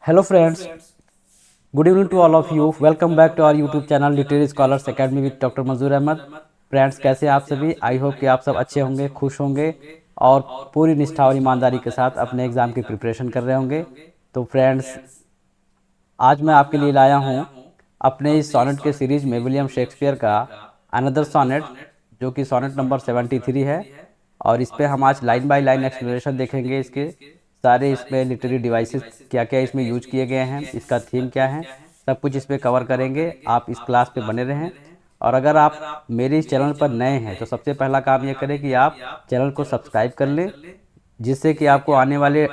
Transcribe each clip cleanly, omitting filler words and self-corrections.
Hello friends, good evening to all of you. Welcome back to our YouTube channel Literary Scholars Academy with Dr. मंजूर Ahmad. Friends कैसे हैं आप सभी? I hope कि आप सब अच्छे होंगे, खुश होंगे और पूरी निष्ठा और ईमानदारी के साथ अपने एग्ज़ाम की प्रिपरेशन कर रहे होंगे. तो फ्रेंड्स, आज मैं आपके लिए लाया हूँ अपने इस सोनेट के सीरीज में विलियम शेक्सपियर का अनदर सोनेट, जो कि सोनेट नंबर 73 है. और इस पे हम आज लाइन बाय लाइन एक्सप्लेनेशन देखेंगे. इसके सारे इसमें लिटरेरी डिवाइसेस क्या क्या इसमें यूज किए गए हैं, इसका थीम क्या है, सब कुछ इस पे कवर करेंगे. आप इस क्लास पे बने रहें. और अगर आप मेरे इस चैनल पर नए हैं तो सबसे पहला काम ये करें कि आप चैनल को सब्सक्राइब कर लें, जिससे कि आपको आने वाले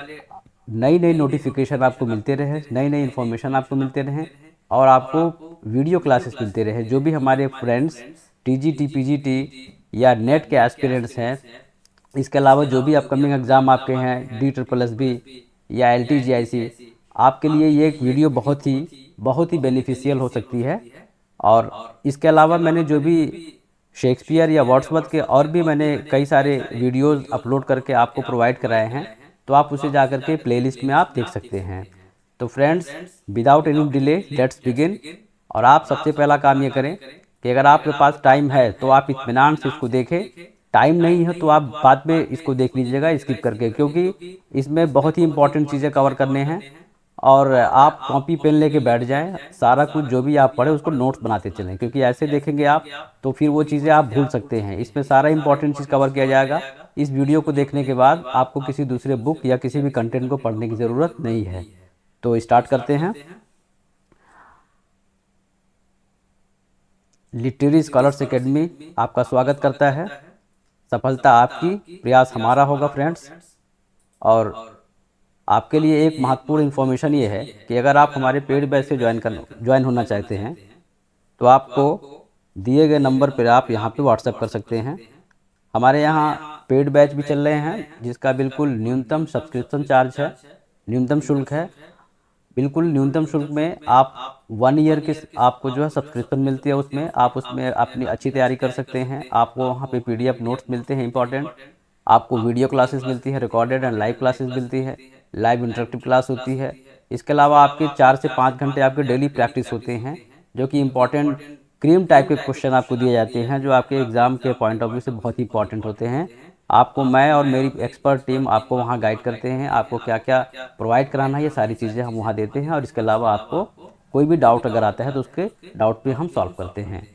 नई नई नोटिफिकेशन आपको मिलते रहे, नई नई इन्फॉर्मेशन आपको मिलते रहें और आपको वीडियो क्लासेस मिलते रहे. जो भी हमारे फ्रेंड्स टीजीटी पीजीटी या नेट के एस्पिरेंट्स हैं, इसके अलावा जो भी अपकमिंग एग्ज़ाम आपके हैं DSSB या LTGIC, आपके लिए ये एक वीडियो बहुत ही बेनिफिशियल हो सकती है. और इसके अलावा मैंने जो भी शेक्सपियर या वर्ड्सवर्थ के और भी मैंने कई सारे वीडियोस अपलोड करके आपको प्रोवाइड कराए हैं, तो आप उसे जा करके प्लेलिस्ट में आप देख सकते हैं. तो friends, without any delay let's begin. और आप सबसे पहला काम ये करें कि अगर आपके पास टाइम है तो आप इत्मीनान से इसको देखें. टाइम नहीं है तो आप बाद में इसको देख लीजिएगा स्किप करके, क्योंकि इसमें बहुत ही इंपॉर्टेंट चीज़ें कवर करने हैं. और आप कॉपी पेन लेके बैठ जाएं, सारा कुछ जो भी आप पढ़े उसको नोट्स बनाते चलें, क्योंकि ऐसे देखेंगे आप तो फिर वो चीज़ें आप भूल सकते हैं. इसमें सारा इंपॉर्टेंट चीज़ कवर किया जाएगा. इस वीडियो को देखने के बाद आपको किसी दूसरे बुक या किसी भी कंटेंट को पढ़ने की ज़रूरत नहीं है. तो स्टार्ट करते हैं. लिटरेरी स्कॉलर्स एकेडमी आपका स्वागत करता है. सफलता आपकी, प्रयास हमारा होगा फ्रेंड्स. और आपके लिए एक महत्वपूर्ण इन्फॉर्मेशन ये है कि अगर आप हमारे पेड बैच से ज्वाइन होना चाहते हैं तो आपको दिए गए नंबर पर आप यहाँ पे व्हाट्सएप कर सकते हैं. हमारे यहाँ पेड बैच भी चल रहे हैं, जिसका बिल्कुल न्यूनतम सब्सक्रिप्शन चार्ज है, न्यूनतम शुल्क है. बिल्कुल न्यूनतम शुल्क में आप 1 ईयर की आपको जो है सब्सक्रिप्शन मिलती है. उसमें आप उसमें अपनी अच्छी तैयारी कर सकते हैं. आपको वहाँ पे PDF नोट्स मिलते हैं इंपॉर्टेंट. आपको वीडियो क्लासेस मिलती है, रिकॉर्डेड एंड लाइव क्लासेस मिलती है, लाइव इंटरेक्टिव क्लास होती है. इसके अलावा आपके 4 से 5 घंटे आपके डेली प्रैक्टिस होते हैं, जो कि इंपॉर्टेंट क्रीम टाइप के क्वेश्चन आपको दिए जाते हैं, जो आपके एग्ज़ाम के पॉइंट ऑफ व्यू से बहुत ही इंपॉर्टेंट होते हैं. आपको मैं और मेरी एक्सपर्ट टीम आपको वहाँ गाइड करते हैं. आपको क्या क्या प्रोवाइड कराना है ये सारी चीज़ें हम वहाँ देते हैं. और इसके अलावा आपको कोई भी डाउट अगर आता है तो उसके डाउट पे हम सॉल्व करते हैं.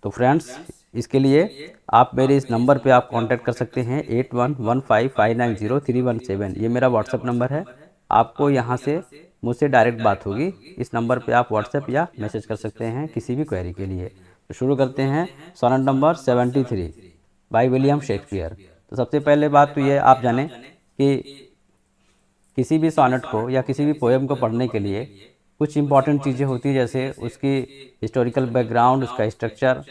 तो फ्रेंड्स, इसके लिए आप मेरे इस नंबर पे आप कांटेक्ट कर सकते हैं 8115590317. ये मेरा व्हाट्सएप नंबर है. आपको यहाँ से मुझसे डायरेक्ट बात होगी. इस नंबर पे आप व्हाट्सएप या मैसेज कर सकते हैं किसी भी क्वेरी के लिए. तो शुरू करते हैं. Sonnet number 73 by William Shakespeare. तो सबसे पहले बात तो ये आप जानें कि किसी भी सोनेट को या किसी भी पोएम को पढ़ने के लिए कुछ इंपॉर्टेंट चीज़ें होती हैं, जैसे उसकी हिस्टोरिकल बैकग्राउंड, उसका स्ट्रक्चर,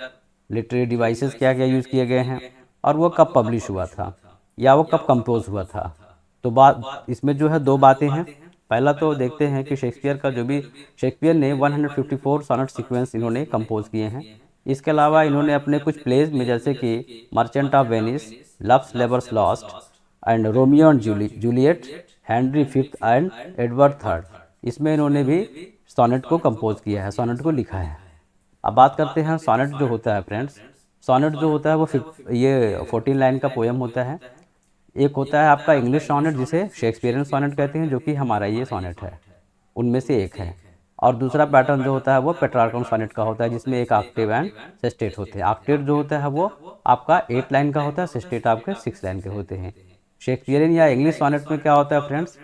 लिटरेरी डिवाइसेस क्या क्या यूज़ किए गए हैं, और वो कब पब्लिश हुआ था या वो कब कंपोज हुआ था. तो बात इसमें जो है दो बातें हैं. पहला तो देखते हैं कि शेक्सपियर ने 154 सोनेट सीक्वेंस इन्होंने कंपोज किए हैं. इसके अलावा इन्होंने अपने कुछ प्लेज में, जैसे कि merchant of Venice, loves labours lost and Romeo and Juliet, Henry fifth and Edward third, इसमें इन्होंने भी सोनेट को कंपोज किया है, सोनेट को लिखा है. अब बात करते हैं सोनेट जो होता है फ्रेंड्स. सोनेट जो होता है वो ये 14 लाइन का पोएम होता है. एक होता है आपका इंग्लिश सोनेट, जिसे शेक्सपियरियन सोनेट कहते हैं, जो कि हमारा ये सोनेट है, उनमें से एक है. और दूसरा पैटर्न जो होता है वो पेट्रार्कन सोनेट का होता है, जिसमें एक ऑक्टेव एंड सेस्टेट होते हैं. ऑक्टेव जो होता है वो आपका 8 लाइन का होता है, सेस्टेट आपके 6 लाइन के होते हैं. शेक्सपियरियन या इंग्लिश सोनेट में क्या होता है फ्रेंड्स,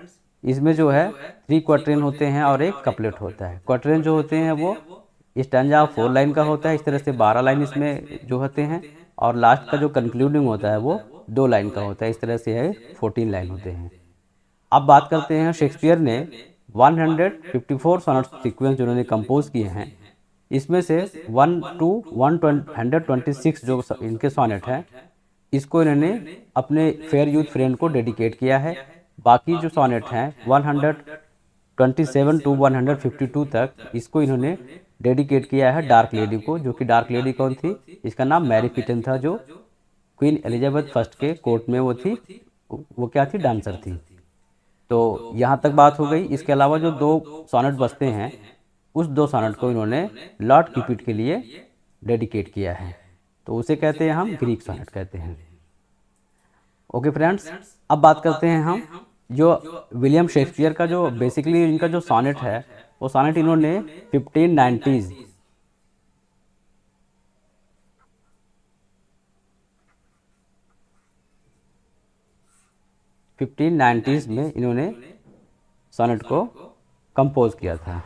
इसमें जो है 3 क्वार्टरेन होते हैं और एक कपलेट होता है. क्वार्टरेन जो होते हैं वो स्टैंजा 4 लाइन का होता है. इस तरह से 12 लाइन इसमें जो होते हैं. और लास्ट का जो कंक्लूडिंग होता है वो 2 लाइन का होता है. इस तरह से है 14 लाइन होते हैं. अब बात करते हैं शेक्सपियर ने 154 सोनेट सीक्वेंस जो उन्होंने कंपोज किए हैं, इसमें से 1 to 126 जो इनके सोनेट हैं, इसको इन्होंने अपने फेयर यूथ फ्रेंड को डेडिकेट किया है. बाकी जो सोनेट हैं 127 to 152 तक, इसको इन्होंने डेडिकेट किया है डार्क लेडी को. जो कि डार्क लेडी कौन थी? इसका नाम मैरी पिटन था, जो क्वीन एलिजाबेथ फर्स्ट के कोर्ट में वो थी. वो क्या थी? डांसर थी. तो यहाँ तक बात हो गई। इसके अलावा जो 2 सोनेट बचते हैं, उस 2 सोनेट को इन्होंने लॉर्ड क्यूपिड के लिए डेडिकेट किया है, तो उसे कहते हैं हम ग्रीक सोनेट कहते हैं। ओके फ्रेंड्स, अब बात करते हैं हम जो विलियम शेक्सपियर का जो बेसिकली इनका जो सोनेट है, वो सोनेट इन्होंने 1590s 1590s में इन्होंने सोनेट को कंपोज किया था।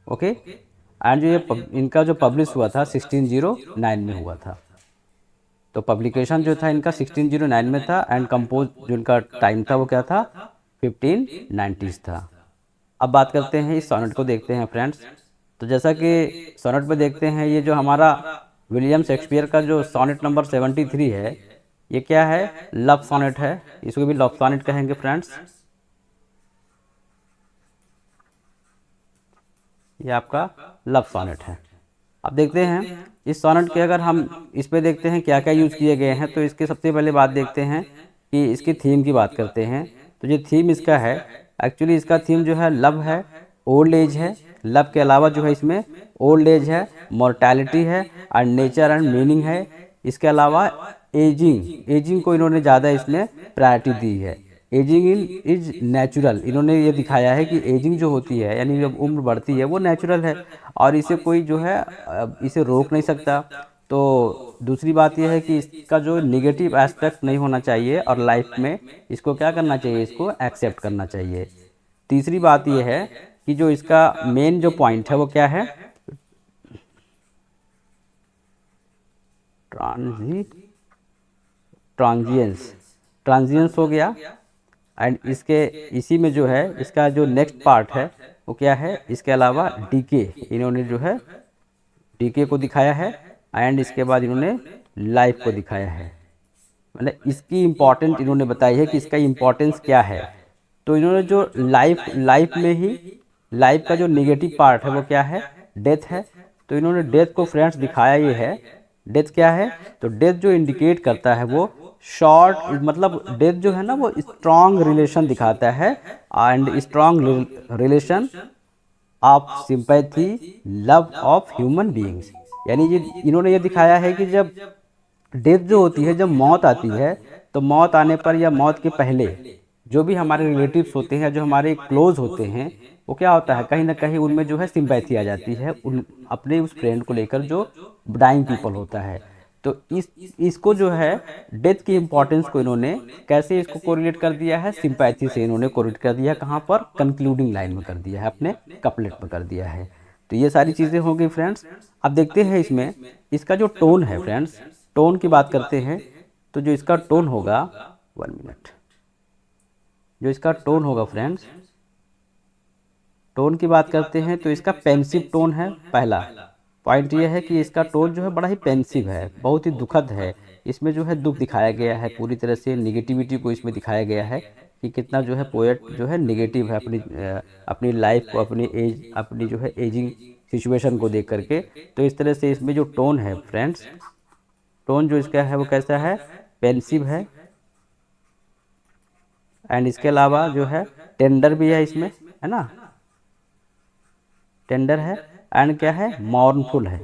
ओके, एंड जो ये इनका जो पब्लिश हुआ था 1609 में हुआ था। तो पब्लिकेशन जो था इनका 1609 में था, एंड कंपोज जो इनका टाइम था वो क्या था, 1590s था। अब बात करते हैं इस सोनेट को देखते हैं फ्रेंड्स। तो जैसा कि सोनेट पे देखते हैं, ये जो हमारा विलियम शेक्सपियर का जो सोनेट नंबर 73 है, ये क्या है, लव सोनेट है। इसको भी लव सोनेट कहेंगे फ्रेंड्स। ये आपका लव सोनेट है। अब देखते हैं इस सोनेट के, अगर हम इस पे देखते हैं क्या क्या यूज़ किए गए हैं, तो इसके सबसे पहले बात देखते हैं कि इसकी थीम की बात करते हैं। तो ये थीम इसका है, एक्चुअली इसका थीम जो है लव है, ओल्ड एज है। लव के अलावा जो है इसमें ओल्ड एज है, मॉर्टैलिटी है, और नेचर एंड मीनिंग है। इसके अलावा एजिंग को इन्होंने ज़्यादा इसमें प्रायोरिटी दी है। एजिंग इज नेचुरल, इन्होंने ये दिखाया है कि एजिंग जो होती है, यानी जब उम्र बढ़ती है, वो नेचुरल है और इसे कोई जो है इसे रोक नहीं सकता। तो दूसरी बात यह है कि इसका जो निगेटिव एस्पेक्ट नहीं होना चाहिए, और लाइफ में इसको क्या करना चाहिए, इसको एक्सेप्ट करना चाहिए। तीसरी बात यह है कि जो इसका मेन जो पॉइंट है वो क्या है, ट्रांजियंस हो गया। एंड इसके इसी में जो है इसका जो नेक्स्ट पार्ट है वो क्या है, इसके अलावा डीके, इन्होंने जो है डीके को दिखाया है, एंड इसके बाद इन्होंने लाइफ को दिखाया है। मतलब इसकी इम्पोर्टेंट इन्होंने बताई है कि इसका इम्पोर्टेंस क्या है। तो इन्होंने जो लाइफ में ही लाइफ का जो निगेटिव पार्ट है वो क्या है, डेथ है। तो इन्होंने डेथ को फ्रेंड्स दिखाया ये है। डेथ क्या है, तो डेथ जो इंडिकेट करता है वो शॉर्ट, मतलब डेथ जो है ना वो स्ट्रॉन्ग रिलेशन दिखाता है, and strong relation of sympathy, love of human beings. यानी ये इन्होंने ये दिखाया है कि जब डेथ जो होती है, जब मौत आती है, तो मौत आने पर या मौत के पहले जो भी हमारे रिलेटिव्स होते हैं, जो हमारे क्लोज होते हैं, वो क्या होता है, कहीं ना कहीं उनमें जो है सिंपैथी आ जाती है उन अपने उस फ्रेंड को लेकर जो डाइंग पीपल होता है। तो इसको जो है डेथ की इम्पोर्टेंस को इन्होंने कैसे इसको कोरिलेट कर दिया है, सिंपैथी से इन्होंने कोरिलेट कर दिया है। कहाँ पर, कंक्लूडिंग लाइन में कर दिया है, अपने कपलेट में कर दिया है। तो ये सारी चीज़ें हो गई फ्रेंड्स। अब देखते हैं इसमें इसका जो टोन है फ्रेंड्स, टोन की बात करते हैं। तो जो इसका टोन होगा, 1 मिनट, जो इसका टोन होगा फ्रेंड्स, टोन की बात करते हैं तो इसका पेंसिव टोन है। पहला पॉइंट ये है कि इसका टोन जो है बड़ा ही पेंसिव है, बहुत ही दुखद है। इसमें जो है दुख दिखाया गया है, पूरी तरह से निगेटिविटी को इसमें दिखाया गया है कि कितना जो है पोएट जो है निगेटिव है अपनी लाइफ को, अपनी जो है एजिंग सिचुएशन को देख करके। तो इस तरह से इसमें जो टोन है फ्रेंड्स, टोन जो इसका है वो कैसा है, पेंसिव है। एंड इसके अलावा जो है टेंडर भी है इसमें, है ना, टेंडर है। एंड क्या है, मॉर्नफुल है।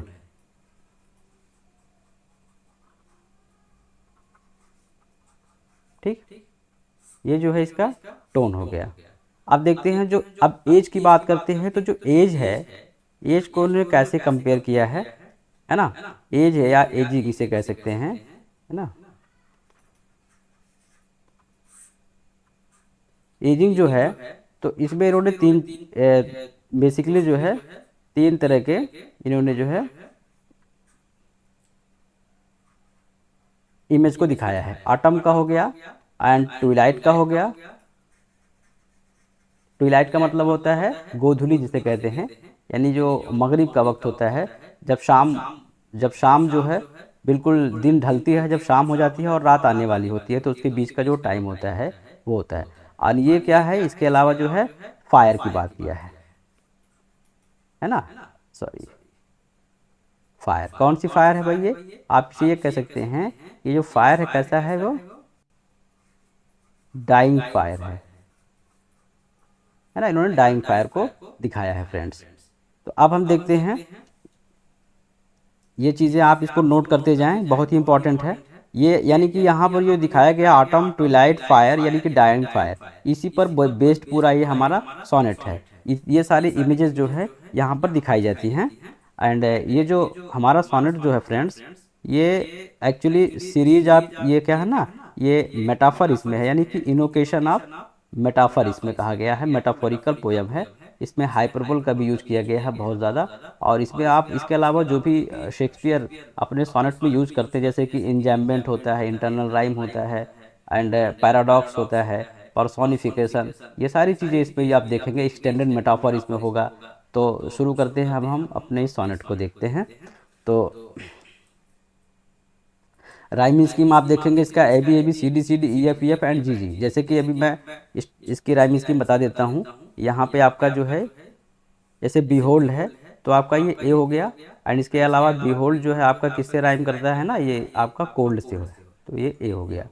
ठीक, ये जो है इसका टोन हो गया। अब देखते हैं जो, अब एज की बात करते हैं। तो जो एज है, एज को उन्होंने कैसे कंपेयर किया है ना, एज है या एजिंग इसे कह सकते हैं, है ना। एजिंग जो है, तो इसमें इन्होंने बेसिकली जो है 3 तरह के इन्होंने जो है इमेज को दिखाया है। ऑटम का हो गया, एंड ट्विलाइट का हो गया। ट्विलाइट का मतलब होता है गोधूली जिसे कहते हैं, यानी जो मगरिब का वक्त होता है, जब शाम जो है बिल्कुल दिन ढलती है, जब शाम हो जाती है और रात आने वाली होती है, तो उसके बीच का जो टाइम होता है वो होता है। और ये क्या है, इसके अलावा जो है फायर की बात किया है ना, सॉरी, फायर, कौन सी फायर है भाई, ये आप इसे ये कह सकते हैं, ये जो फायर है कैसा है वो, डाइंग फायर है ना, इन्होंने डाइंग फायर को दिखाया है फ्रेंड्स। तो अब हम देखते हैं, ये चीज़ें आप इसको नोट करते जाएं, बहुत ही इंपॉर्टेंट है ये। यानी कि यहाँ पर ये दिखाया गया ऑटम ट्विलाइट फायर यानी कि डाइंग फायर, इसी पर बेस्ड पूरा ये हमारा सोनेट है। ये सारी इमेजेस जो है यहाँ पर दिखाई जाती हैं। एंड ये जो हमारा सोनेट जो है फ्रेंड्स, ये एक्चुअली सीरीज आप ये क्या है ना, ये मेटाफर इसमें है, यानी कि इनोकेशन ऑफ मेटाफर इसमें कहा गया है, मेटाफोरिकल पोयम है। इसमें हाइपरबोल का भी यूज किया गया है बहुत ज़्यादा। और इसमें आप इसके अलावा जो भी शेक्सपियर अपने सोनेट में यूज करते हैं, जैसे कि इंजैम्बेंट होता है, इंटरनल राइम होता है, एंड पैराडॉक्स होता है, पर्सोनिफिकेशन, ये सारी चीज़ें इसमें आप देखेंगे। एक्सटेंडेड मेटाफर इसमें होगा। तो शुरू करते हैं अब हम अपने इस सोनेट को देखते हैं। तो राइमिंग स्कीम आप देखेंगे इसका A B C D E F and G. जैसे कि अभी मैं इसकी राइमिंग स्कीम बता देता हूँ। यहाँ पे आपका जो है, जैसे बिहोल्ड है तो आपका ये ए हो गया। एंड इसके अलावा बिहोल्ड जो है आपका किससे राइम करता है ना, ये आपका कोल्ड से है, तो ये ए हो गया।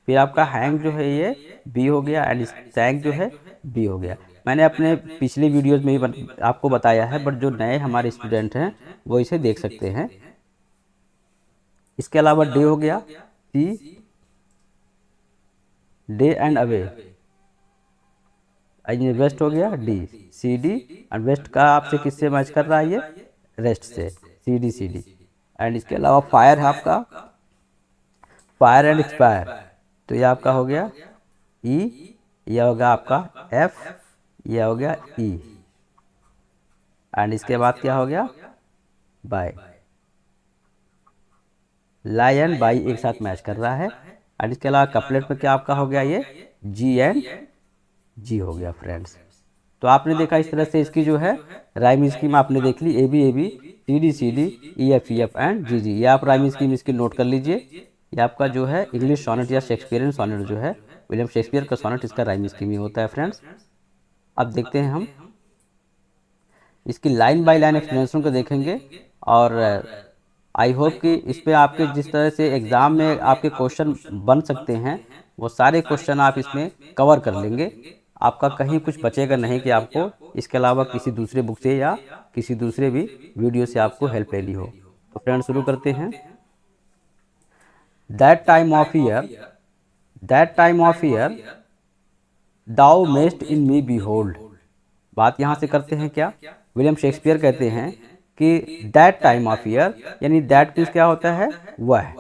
फिर आपका हैंग जो है ये बी हो गया, एंड सैंग जो है बी हो गया। मैंने अपने पिछले वीडियोज़ में भी आपको बताया है, बट जो नए हमारे स्टूडेंट हैं वो इसे देख सकते हैं। इसके अलावा डे हो गया C, day and away. West हो गया D, C D, and west का आपसे किससे मैच कर रहा है, ये रेस्ट से, सी डी। एंड इसके अलावा फायर है आपका, फायर एंड एक्सपायर, तो ये आपका हो गया ई, यह होगा आपका एफ, यह हो गया ई। एंड इसके बाद क्या हो गया, बाय। लाई एंड बाई एक साथ मैच कर रहा है। एंड इसके अलावा कपलेट में क्या आपका हो गया, ये जी एंड जी हो गया फ्रेंड्स। तो आपने देखा इस तरह से इसकी जो है राइम स्कीम आपने देख ली, A B C D E F and G. ये आप राइम स्कीम इसकी नोट कर लीजिए। ये आपका जो है इंग्लिश सोनेट या शेक्सपियरियन सोनेट जो है, विलियम शेक्सपियर का सोनेट, इसका राइम स्कीम ही होता है फ्रेंड्स। अब देखते हैं हम इसकी लाइन बाय लाइन एक्सप्लेनेशन को देखेंगे। और आई होप कि इस पर आपके जिस तरह से एग्ज़ाम में आपके क्वेश्चन बन सकते हैं, वो सारे क्वेश्चन आप इसमें कवर कर लेंगे। आपका कहीं कुछ बचेगा नहीं कि आपको इसके अलावा किसी दूसरे बुक से या किसी दूसरे भी वीडियो से आपको हेल्प लेनी हो। तो फ्रेंड्स शुरू करते हैं। That time of year thou mayst in me behold. बात यहाँ से करते हैं क्या, विलियम शेक्सपियर कहते हैं कि दैट टाइम ऑफ ईयर, यानी दैट मीन्स क्या होता है, वह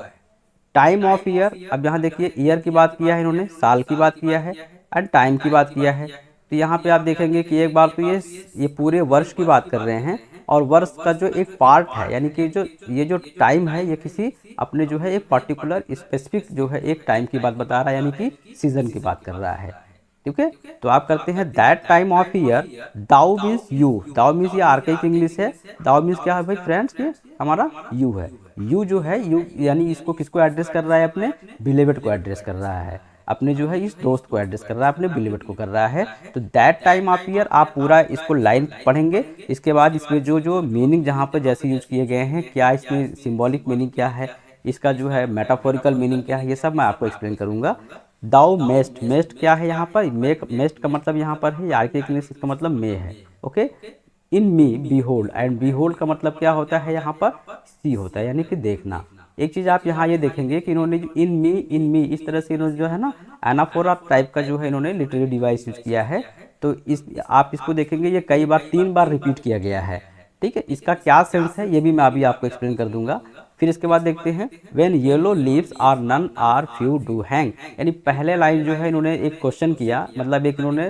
टाइम ऑफ ईयर। अब यहाँ देखिए ईयर की बात किया है इन्होंने, साल की बात किया है, एंड टाइम की बात किया है। तो यहाँ पे आप देखेंगे कि एक बार तो ये पूरे वर्ष की बात कर रहे हैं, और वर्ष का जो एक पार्ट है, यानी कि जो टाइम है, ये किसी अपने जो है एक पर्टिकुलर स्पेसिफिक जो है एक टाइम की बात बता रहा है, यानी कि सीजन की बात कर रहा है। ठीक है, तो आप करते हैं that time of year thou means you. Thou means ये आर्काइक इंग्लिश है। दाउ मीन्स क्या है भाई फ्रेंड्स, ये हमारा यू है। यू जो है, यू यानी इसको किसको एड्रेस कर रहा है, अपने बिलीवेड को एड्रेस कर रहा है, अपने जो है इस दोस्त को एड्रेस कर रहा है, अपने बिलीवेड को कर रहा है। तो दैट टाइम ऑफ ईयर आप पूरा इसको लाइन पढ़ेंगे। इसके बाद इसमें जो मीनिंग जहाँ पर जैसे यूज किए गए हैं, क्या इसमें सिंबॉलिक मीनिंग क्या है, इसका जो है मेटाफोरिकल मीनिंग क्या है, ये सब मैं आपको एक्सप्लेन करूंगा। दाउ मेस्ट, मेस्ट क्या है यहाँ पर, मेस्ट का मतलब यहाँ पर है आर्किक इंग्लिश, इसका मतलब मे है। Okay, in me behold, and behold का मतलब क्या होता है, यहाँ पर सी होता है, यानी कि देखना। एक चीज़ आप यहाँ ये देखेंगे कि इन्होंने इन मी इस तरह से इन्होंने जो है ना एनाफोरा टाइप का जो है इन्होंने लिटरेरी डिवाइस यूज किया है। तो आप इसको देखेंगे ये कई बार 3 बार रिपीट किया गया है। ठीक है, इसका क्या सेंस है ये भी मैं अभी आपको एक्सप्लेन कर दूंगा। फिर इसके बाद देखते हैं when yellow leaves or none or few do hang, यानी पहले लाइन जो है इन्होंने एक क्वेश्चन किया, मतलब एक इन्होंने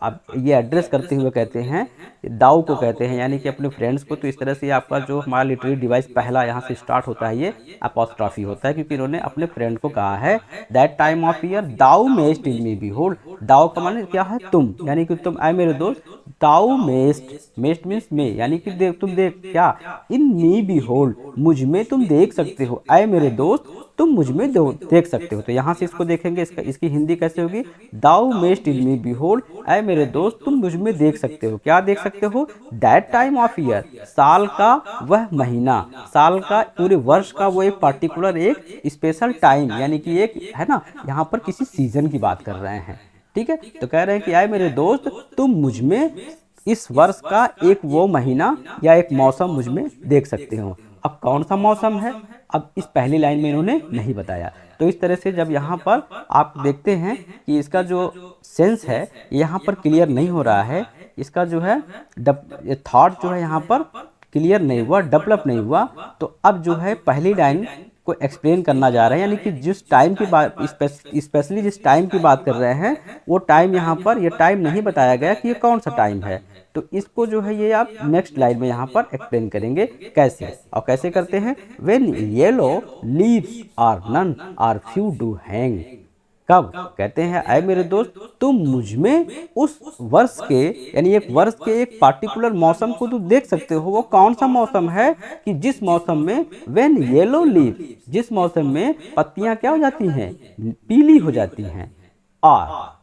अब ये एड्रेस करते हुए कहते हैं, दाऊ को कहते हैं, यानी कि अपने फ्रेंड्स को। तो इस तरह से आपका जो हमारा लिटरेरी डिवाइस पहला यहाँ से स्टार्ट होता है, ये अपॉस्ट्रॉफी होता है, क्योंकि इन्होंने अपने फ्रेंड को कहा है that time of year thou mayst in me behold. Thou का माने क्या है, तुम, यानी कि तुम, आए मेरे दोस्त, दाउ मेस्ट मीन्स में, यानी कि देख, तुम देख क्या, इन मी बिहोल्ड, मुझ में तुम देख सकते हो, आए मेरे दोस्त तुम मुझ में देख सकते हो। तो यहाँ से इसको देखेंगे, इसकी हिंदी कैसे होगी, दाउ मेस्ट इन मी बिहोल्ड, आए मेरे दोस्त तुम मुझ में देख सकते हो, क्या देख सकते हो, दैट टाइम ऑफ ईयर, साल का वह महीना, साल का पूरे वर्ष का वो एक पर्टिकुलर एक स्पेशल टाइम, यानी कि एक है ना, यहाँ पर किसी सीजन की बात कर रहे हैं, ठीक है। तो कह रहे हैं कि आए मेरे दोस्त तुम मुझ में इस वर्ष का एक वो महीना या एक मौसम मुझ में देख सकते हो। अब कौन सा मौसम है, अब इस पहली लाइन में इन्होंने नहीं बताया। तो इस तरह से जब यहाँ पर आप देखते हैं कि इसका जो सेंस है यहाँ पर क्लियर नहीं हो रहा है, इसका जो है थॉट जो है यहाँ पर क्लियर नहीं हुआ, डेवलप नहीं हुआ, तो अब जो है पहली लाइन को एक्सप्लेन करना जा रहे हैं, यानी कि जिस टाइम की बात, स्पेशली जिस टाइम की बात कर रहे हैं वो टाइम यहाँ पर, ये टाइम नहीं बताया गया कि ये कौन सा टाइम है। तो इसको जो है ये आप नेक्स्ट लाइन में यहाँ पर एक्सप्लेन करेंगे कैसे, और कैसे करते हैं, when yellow leaves or none or few do hang, कब, कहते हैं आए मेरे दोस्त तुम मुझ में उस वर्ष के, यानी एक वर्ष के एक पार्टिकुलर मौसम को तुम देख सकते हो, वो कौन सा मौसम है, कि जिस मौसम में व्हेन येलो लीव, जिस मौसम में पत्तियां क्या हो जाती हैं, पीली हो जाती हैं, और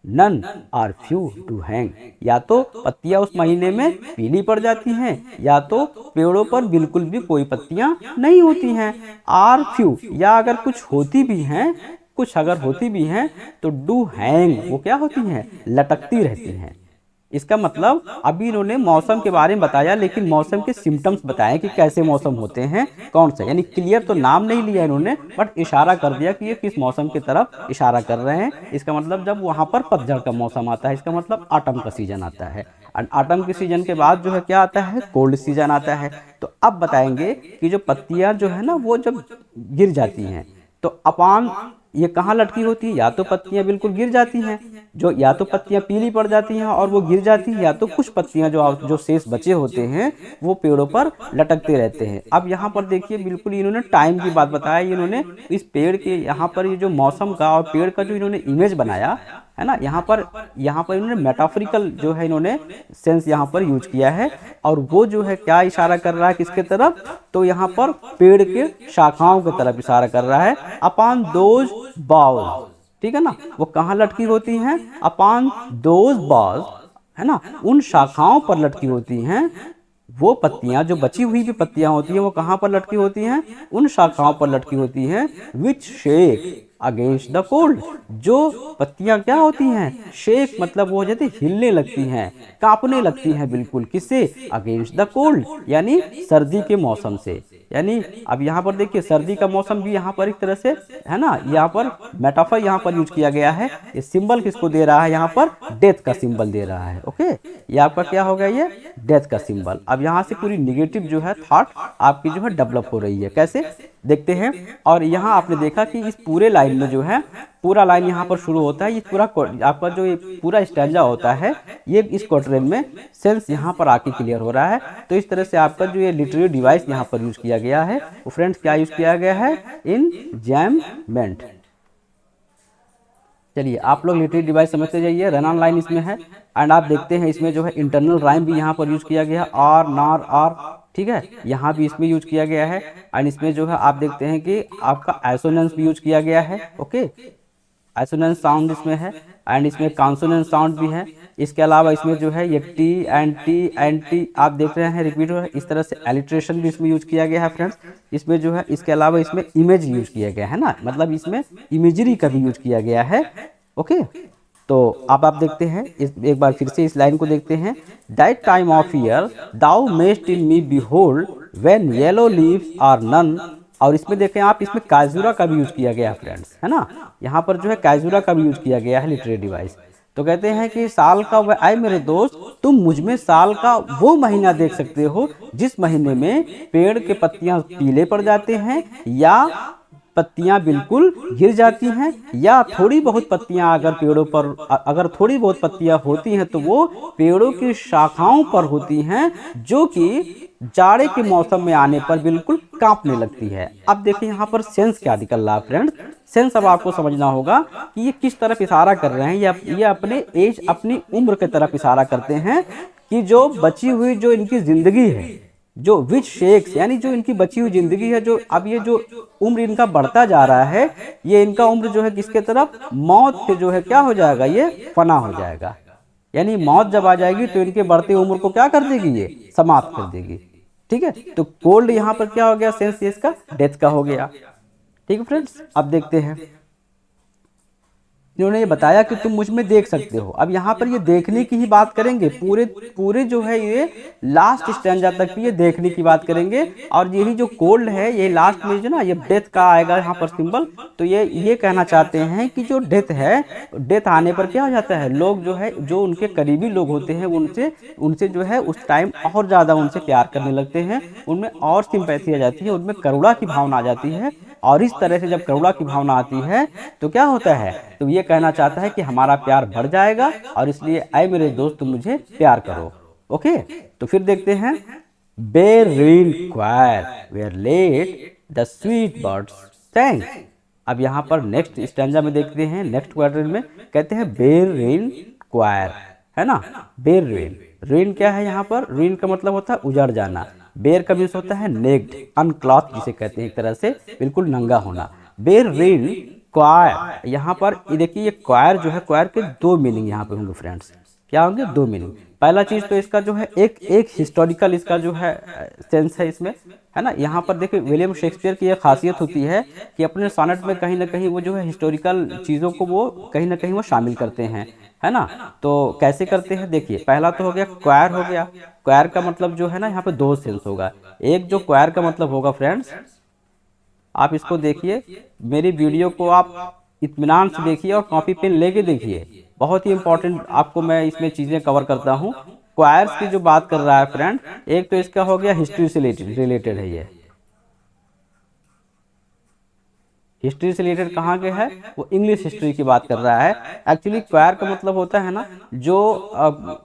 none or few to hang, या तो पत्तियां उस महीने में पीली पड़ जाती हैं, या तो पेड़ों पर बिल्कुल भी कोई पत्तियां नहीं होती हैं, आर फ्यू, या अगर कुछ होती भी हैं, कुछ अगर होती भी हैं तो डू हैंग, वो क्या होती हैं, लटकती रहती हैं। इसका मतलब अभी इन्होंने मौसम के बारे में बताया, लेकिन मौसम के सिम्टम्स बताए कि कैसे मौसम होते हैं, कौन सा, यानी क्लियर तो नाम नहीं लिया इन्होंने, बट इशारा कर दिया कि ये किस मौसम की तरफ इशारा कर रहे हैं। इसका मतलब जब वहाँ पर पतझड़ का मौसम आता है, इसका मतलब ऑटम का सीजन आता है, और ऑटम के सीजन के बाद जो है क्या आता है, कोल्ड सीजन आता है। तो अब बताएंगे कि जो पत्तियाँ जो है ना वो जब गिर जाती हैं तो अपान ये कहाँ लटकी होती है, या तो पत्तियां बिल्कुल गिर जाती हैं, जो या तो पत्तियां पीली पड़ जाती हैं और वो गिर जाती हैं, या तो कुछ पत्तियां जो शेष बचे होते हैं वो पेड़ों पर लटकते रहते हैं। अब यहाँ पर देखिए बिल्कुल इन्होंने टाइम की बात बताया, इन्होंने इस पेड़ के यहाँ पर ये जो मौसम का और पेड़ का जो इन्होंने इमेज बनाया है ना, यहाँ पर इन्होंने मेटाफोरिकल जो है इन्होंने सेंस यहाँ पर यूज किया है, और वो जो है क्या इशारा कर रहा है किसके तरफ, तो यहाँ पर पेड़ के शाखाओं की तरफ इशारा कर रहा है, अपॉन दोज बॉल्स, ठीक है ना, वो कहाँ लटकी होती हैं, अपॉन दोज बॉल्स, है ना, उन शाखाओं पर लटकी होती हैं। वो पत्तियां जो बची हुई भी पत्तियां होती हैं वो कहाँ पर लटकी होती हैं, उन शाखाओं पर लटकी होती हैं, विच शेक अगेंस्ट द कोल्ड, जो पत्तियां क्या होती हैं, शेक मतलब वो जैसे हिलने लगती हैं, कांपने लगती हैं, बिल्कुल किससे, अगेंस्ट द कोल्ड, यानी सर्दी के मौसम से। यानी अब यहाँ पर देखिए सर्दी का मौसम भी यहाँ पर एक तरह से है ना, यहाँ पर मेटाफर यहाँ पर यूज किया गया है। ये सिंबल किसको दे रहा है, यहाँ पर डेथ का सिंबल दे रहा है। ओके, ये आपका क्या हो गया, ये डेथ का सिंबल। अब यहाँ से पूरी निगेटिव जो है थॉट आपकी जो है डेवलप हो रही है, कैसे देखते हैं। और यहाँ आपने देखा कि इस पूरे लाइन में जो है पूरा लाइन यहाँ पर शुरू होता है, ये पूरा आपका जो ये पूरा स्टैंजा होता है ये इस क्वार्टेन में सेंस यहाँ पर आके क्लियर हो रहा है। तो इस तरह से आपका जो ये लिटरेरी डिवाइस यहाँ पर यूज किया गया है वो फ्रेंड्स क्या यूज किया गया है, इनजैममेंट। चलिए आप लोग लिटरेरी डिवाइस समझते जाइए। रन ऑन लाइन इसमें है, एंड आप देखते हैं इसमें जो है इंटरनल राइम भी यहाँ पर यूज किया गया है, आर नार आर, ठीक है, यहाँ भी इसमें यूज किया गया है। एंड इसमें जो है आप देखते हैं कि आपका एसोनेंस भी यूज किया गया है। ओके, एसोनेंस साउंड इसमें है, एंड इसमें कॉन्सोनेंट साउंड भी है। इसके अलावा इसमें जो है ये टी एंड टी आप देख रहे हैं रिपीट हो रहा है। इस तरह से एलिट्रेशन भी इसमें यूज किया गया है फ्रेंड्स। इसमें जो है इसके अलावा इसमें इमेज यूज किया गया है ना, मतलब इसमें इमेजरी का भी यूज किया गया है। ओके, तो अब आप देखते हैं एक बार फिर से इस लाइन को देखते हैं। That time of year thou mayst in me behold when yellow leaves or none. और इसमें देखें आप, इसमें काजुरा का भी यूज किया गया है फ्रेंड्स, है ना, यहाँ पर जो है काजुरा का भी यूज किया गया है लिटरेरी डिवाइस। तो कहते हैं कि साल का वह आए मेरे दोस्त तुम मुझ में साल का वो महीना देख सकते हो जिस महीने में पेड़ के पत्तियां पीले पड़ जाते हैं या पत्तियां बिल्कुल गिर जाती हैं, या थोड़ी बहुत पत्तियां अगर पेड़ों पर अगर थोड़ी बहुत पत्तियां होती हैं तो वो पेड़ों की शाखाओं पर होती हैं, जो कि जाड़े के मौसम में आने पर बिल्कुल कांपने लगती है। अब देखिए यहाँ पर सेंस क्या निकल रहा है फ्रेंड्स। सेंस अब आपको समझना होगा कि ये किस तरफ इशारा कर रहे हैं। ये अपने एज, अपनी उम्र की तरफ इशारा करते हैं कि जो बची हुई जो इनकी जिंदगी है, जो विच शेक्स यानी जो इनकी बची हुई जिंदगी है, जो अब ये जो उम्र इनका बढ़ता जा रहा है, ये इनका उम्र जो है किसके तरफ, मौत से जो है क्या हो जाएगा, ये फना हो जाएगा। यानी मौत जब आ जाएगी तो इनके बढ़ते उम्र को क्या कर देगी, ये समाप्त कर देगी। ठीक है, तो कोल्ड यहाँ पर क्या हो गया, सेंस इसका डेथ का हो गया। ठीक है फ्रेंड्स, अब देखते हैं। इन्होंने ये बताया कि तुम मुझ में देख सकते हो। अब यहाँ पर ये देखने की ही बात करेंगे, पूरे जो है ये लास्ट स्टैंजा तक भी ये देखने की बात करेंगे। और यही जो कोल्ड है, ये लास्ट में जो ना ये डेथ का आएगा यहाँ पर सिंबल, तो ये कहना चाहते हैं कि जो डेथ है, डेथ आने पर क्या हो जाता है, लोग जो है, जो उनके करीबी लोग होते हैं, उनसे जो है उस टाइम और ज़्यादा उनसे प्यार करने लगते हैं, उनमें और सिंपैथी आ जाती है, उनमें करुणा की भावना आ जाती है। और इस तरह से जब करुणा की भावना आती है तो क्या होता है, तो ये कहना चाहता है कि हमारा प्यार बढ़ जाएगा, और इसलिए आए मेरे दोस्त तुम मुझे प्यार करो। ओके, तो फिर देखते हैं। बेर रेन क्वायर where late the sweet birds sang। अब यहाँ पर नेक्स्ट स्टैंजा में देखते हैं, नेक्स्ट क्वाड्रेंट में कहते हैं बेर रेन क्वायर, है ना। बेर रेन, रेन क्या है यहाँ पर, रेन का मतलब होता है उजड़ जाना। बेर का मीन्स होता है नेक्ड, अनक्लॉथ जिसे कहते हैं, एक तरह से बिल्कुल नंगा होना। बेर रेन क्वायर, यहाँ पर ये देखिए, ये क्वायर जो है, क्वायर के दो मीनिंग यहाँ पे होंगे फ्रेंड्स। क्या होंगे, दो मीनिंग। पहला चीज तो इसका जो है एक हिस्टोरिकल इसका जो है सेंस है इसमें, है ना। यहाँ पर देखिए विलियम शेक्सपियर की एक खासियत होती है कि अपने सोनेट में कहीं ना कहीं वो जो है हिस्टोरिकल चीज़ों को वो कहीं ना कहीं वो शामिल करते हैं, है ना। तो कैसे करते हैं, देखिए पहला तो हो गया क्वायर हो गया। क्वायर का मतलब जो है ना, यहाँ पे दो सेंस होगा। एक जो क्वायर का मतलब होगा फ्रेंड्स, आप इसको देखिए, मेरी वीडियो को आप इत्मीनान से देखिए और कॉपी पेन लेके देखिए, बहुत ही इंपॉर्टेंट आपको मैं इसमें चीज़ें कवर करता हूँ। क्वायर्स की जो बात कर रहा है फ्रेंड, एक तो इसका हो गया हिस्ट्री से रिलेटेड है, ये हिस्ट्री से रिलेटेड कहाँ के है, वो इंग्लिश हिस्ट्री की बात कर रहा है। एक्चुअली क्वायर का मतलब होता है ना, जो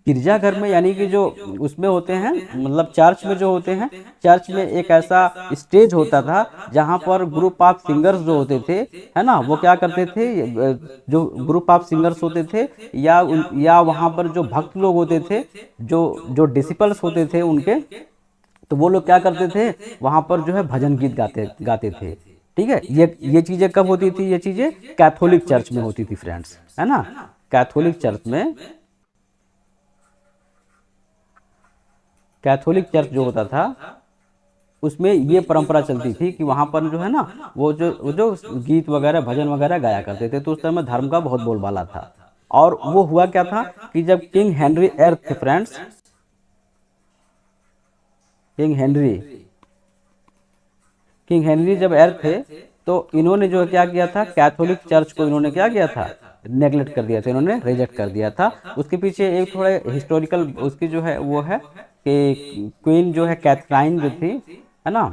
गिरजाघर में यानी कि जो उसमें होते हैं, मतलब चर्च में जो होते हैं, चर्च में एक ऐसा स्टेज होता था जहां पर ग्रुप ऑफ सिंगर्स जो होते थे, है ना, वो क्या करते थे, जो ग्रुप ऑफ सिंगर्स होते थे या वहां पर जो भक्त लोग होते थे, जो डिसिपल्स होते थे उनके, तो वो लोग क्या करते थे, वहां पर जो है भजन गीत गाते थे। ठीक है, ये चीजें कब होती थी, ये चीजें कैथोलिक चर्च में होती थी फ्रेंड्स, है ना। कैथोलिक चर्च जो होता था उसमें ये परंपरा चलती थी कि वहां पर जो है ना, वो जो गीत वगैरह भजन वगैरह गाया करते थे। तो उस समय धर्म का बहुत बोलबाला था। और वो हुआ क्या था कि जब किंग हेनरी एर्थ थे फ्रेंड्स, किंग हेनरी जब एर्थ थे, तो इन्होंने जो क्या किया था, कैथोलिक चर्च को इन्होंने क्या किया था, नेगलेक्ट कर दिया था, इन्होंने रिजेक्ट कर दिया था। उसके पीछे एक थोड़ा हिस्टोरिकल उसकी जो है वो है कि क्वीन जो है कैथराइन जो थी, है ना,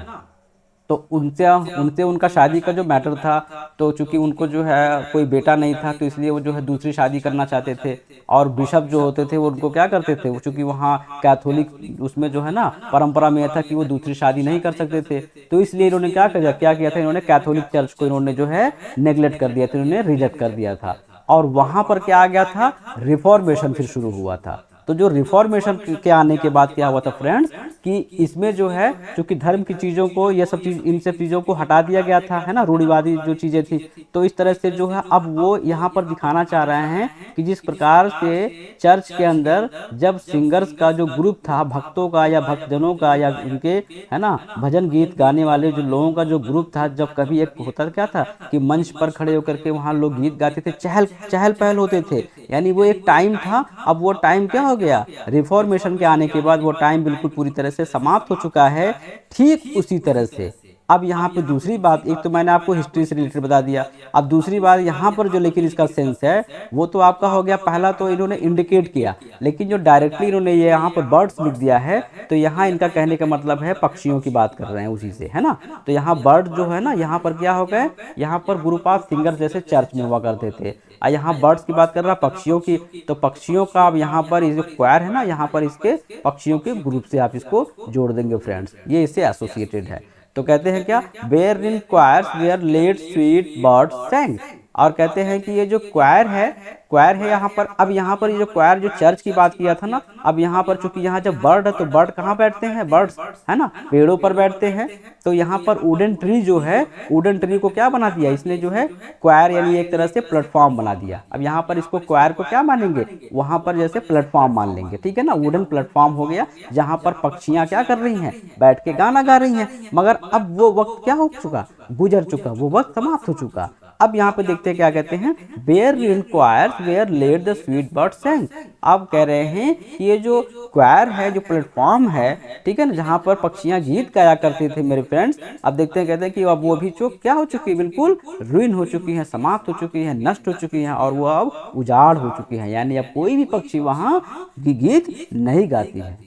तो उनसे उनका शादी का जो मैटर था, तो चूंकि उनको जो है कोई बेटा नहीं था, तो इसलिए वो जो है दूसरी शादी करना चाहते थे। और बिशप जो होते थे वो उनको क्या करते थे, वो चूंकि वहाँ कैथोलिक उसमें जो है ना परंपरा में था कि वो दूसरी शादी नहीं कर सकते थे, तो इसलिए इन्होंने क्या किया था, इन्होंने कैथोलिक चर्च को इन्होंने जो है नेग्लेक्ट कर दिया था, इन्होंने रिजेक्ट कर दिया था। और वहां पर क्या आ गया था, रिफॉर्मेशन फिर शुरू हुआ था। तो जो रिफॉर्मेशन के आने के बाद क्या हुआ था फ्रेंड्स, कि इसमें जो है चूंकि धर्म की चीज़ों को, ये सब चीज़, इन सब चीज़ों को हटा दिया गया था, है ना, रूढ़िवादी जो चीज़ें थी। तो इस तरह से जो है अब वो यहाँ पर दिखाना चाह रहे हैं कि जिस प्रकार से चर्च के अंदर जब सिंगर्स का जो ग्रुप था, भक्तों का या भक्तजनों का या उनके, है ना, भजन गीत गाने वाले जो लोगों का जो ग्रुप था, जब कभी एक होता क्या था कि मंच पर खड़े होकर के वहाँ लोग गीत गाते थे, चहल पहल होते थे, यानी वो एक टाइम था। अब वो टाइम क्या हो गया, रिफॉर्मेशन के आने के बाद वो टाइम बिल्कुल पूरी तरह से समाप्त हो चुका है। ठीक उसी तरह से अब यहाँ पे दूसरी बात, एक तो मैंने आपको हिस्ट्री से रिलेटेड बता दिया, अब दूसरी बात यहाँ पर जो लेकिन इसका सेंस है वो तो आपका हो गया, पहला तो इन्होंने इंडिकेट किया, लेकिन जो डायरेक्टली इन्होंने ये यहाँ पर बर्ड्स लिख दिया है, तो यहाँ इनका कहने का मतलब है पक्षियों की बात कर रहे हैं उसी से, है ना। तो यहाँ बर्ड जो है ना, यहाँ पर क्या हो गए, यहाँ पर ग्रुप ऑफ सिंगर जैसे चर्च में हुआ करते थे, और यहाँ बर्ड्स की बात कर रहा है पक्षियों की, तो पक्षियों का अब यहाँ पर ये जो क्वायर है ना, यहाँ पर इसके पक्षियों के ग्रुप से आप इसको जोड़ देंगे फ्रेंड्स, ये इससे एसोसिएटेड है। तो कहते हैं क्या, where in choirs where late sweet birds sang, और कहते हैं कि ये जो क्वायर है यहाँ पर, अब यहाँ पर ये जो क्वायर जो चर्च की बात किया था ना, अब यहाँ पर चूंकि यहाँ जब बर्ड है तो बर्ड कहाँ बैठते हैं, बर्ड्स है ना, पेड़ों पर बैठते हैं, तो यहाँ पर वुडन ट्री जो है, वुडन ट्री को क्या बना दिया इसने जो है, क्वायर यानी एक तरह से प्लेटफॉर्म बना दिया। अब यहाँ पर इसको क्वायर को क्या मानेंगे, वहां पर जैसे प्लेटफॉर्म मान लेंगे, ठीक है ना, वुडन प्लेटफॉर्म हो गया, जहां पर पक्षियां क्या कर रही हैं, बैठ के गाना गा रही हैं। मगर अब वो वक्त क्या हो चुका, गुजर चुका, वो वक्त समाप्त हो चुका। अब यहाँ पे देखते हैं क्या कहते हैं, where in choirs where late the sweet bird sang. अब कह रहे हैं कि ये जो क्वायर है, जो प्लेटफॉर्म है, ठीक है ना, जहाँ पर पक्षियां गीत गाया करते थे मेरे फ्रेंड्स, अब देखते हैं कहते हैं कि अब वो भी जो क्या हो चुकी है, बिल्कुल रुइन हो चुकी है, समाप्त हो चुकी है, नष्ट हो चुकी है, और वो अब उजाड़ हो चुकी है, यानी अब कोई भी पक्षी वहाँ गीत नहीं गाती है।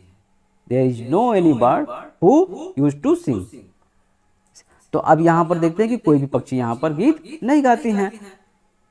There is no any bird who used to sing. तो अब यहाँ पर देखते हैं कि कोई भी पक्षी यहाँ पर गीत नहीं गाती हैं।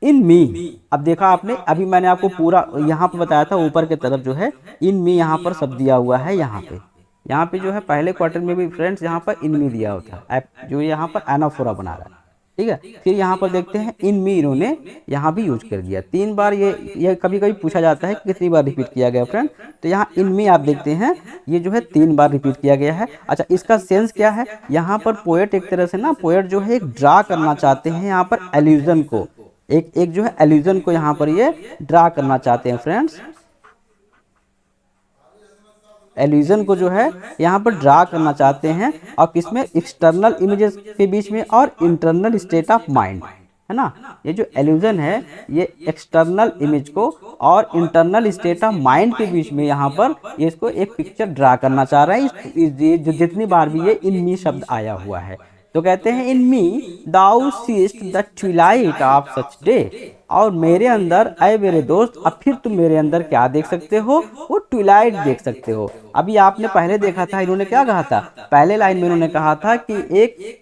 इन मी, अब देखा आपने, अभी मैंने आपको पूरा यहाँ पे बताया था, ऊपर की तरफ जो है इन मी यहाँ पर शब्द दिया हुआ है, यहाँ पे जो है पहले क्वार्टर में भी फ्रेंड्स यहाँ पर इन मी दिया होता है, जो यहाँ पर एनाफोरा बना रहा है, ठीक है। फिर यहाँ पर देखते हैं इन मी इन्होंने यहाँ भी यूज कर दिया 3 बार, ये कभी कभी पूछा जाता है कि कितनी बार रिपीट किया गया फ्रेंड, तो यहाँ इन मी आप देखते हैं ये जो है 3 बार रिपीट किया गया है। अच्छा, इसका सेंस क्या है, यहाँ पर पोएट एक तरह से ना, पोएट जो है एक ड्रा करना चाहते हैं यहाँ पर एल्यूजन को, एक जो है एल्यूजन को यहाँ पर ये ड्रा करना चाहते हैं फ्रेंड्स, एल्यूजन को जो है यहाँ पर ड्रा करना चाहते हैं, और किसमें, एक्सटर्नल इमेजेस के बीच में और इंटरनल स्टेट ऑफ माइंड, है ना। ये जो एल्यूजन है ये एक्सटर्नल इमेज को और इंटरनल स्टेट ऑफ माइंड के बीच में यहाँ पर ये इसको एक पिक्चर ड्रा करना चाह रहा है, जितनी बार भी ये इन मी शब्द आया हुआ है। तो कहते हैं in me thou seest the twilight of such day, और मेरे अंदर, अय मेरे दोस्त, अब फिर तुम मेरे अंदर क्या देख सकते हो, वो ट्विलाइट देख सकते हो। अभी आपने पहले देखा था, इन्होंने क्या कहा था, पहले लाइन में इन्होंने कहा था कि एक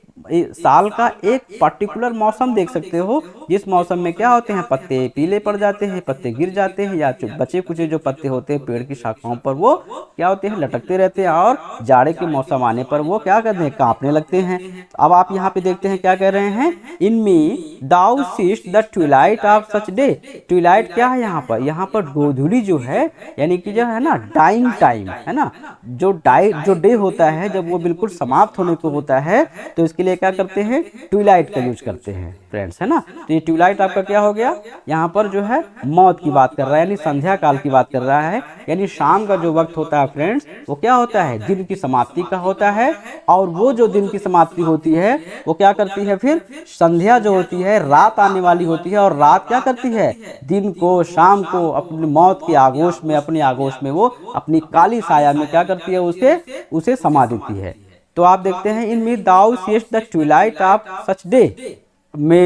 साल का एक पर्टिकुलर मौसम देख सकते हो, जिस मौसम में क्या होते हैं, पत्ते पीले पड़ जाते हैं, पत्ते गिर जाते हैं, या बचे कुछ जो पत्ते होते हैं पेड़ की शाखाओं पर वो क्या होते हैं, लटकते रहते हैं, और जाड़े के मौसम आने पर वो क्या करते हैं, कांपने लगते हैं। अब आप यहाँ पे देखते हैं क्या कह रहे हैं, in me thou seest the twilight of such day. Twilight क्या है यहाँ पर गोधूली जो है, यानी कि जो है ना डाइंग टाइम, है ना, जो डे होता है जब वो बिल्कुल समाप्त होने को होता है, तो इसके लिए क्या करते हैं, ट्विलाइट का यूज करते हैं फ्रेंड्स, है ना। तो ये ट्विलाइट आपका क्या हो गया, यहाँ पर जो है मौत की बात कर रहा है, यानी संध्या काल की बात कर रहा है, यानी शाम का जो वक्त होता है फ्रेंड्स, वो क्या होता है, दिन की समाप्ति का होता है, और वो जो दिन की समाप्ति होती है वो क्या करती है, फिर संध्या जो होती है, रात आने वाली होती है, और रात क्या करती है, दिन को, शाम को अपनी मौत के आगोश में, अपने आगोश में वो अपनी काली साया में क्या करती है, उसे समा देती है। तो आप देखते हैं in me thou seest the twilight of such day,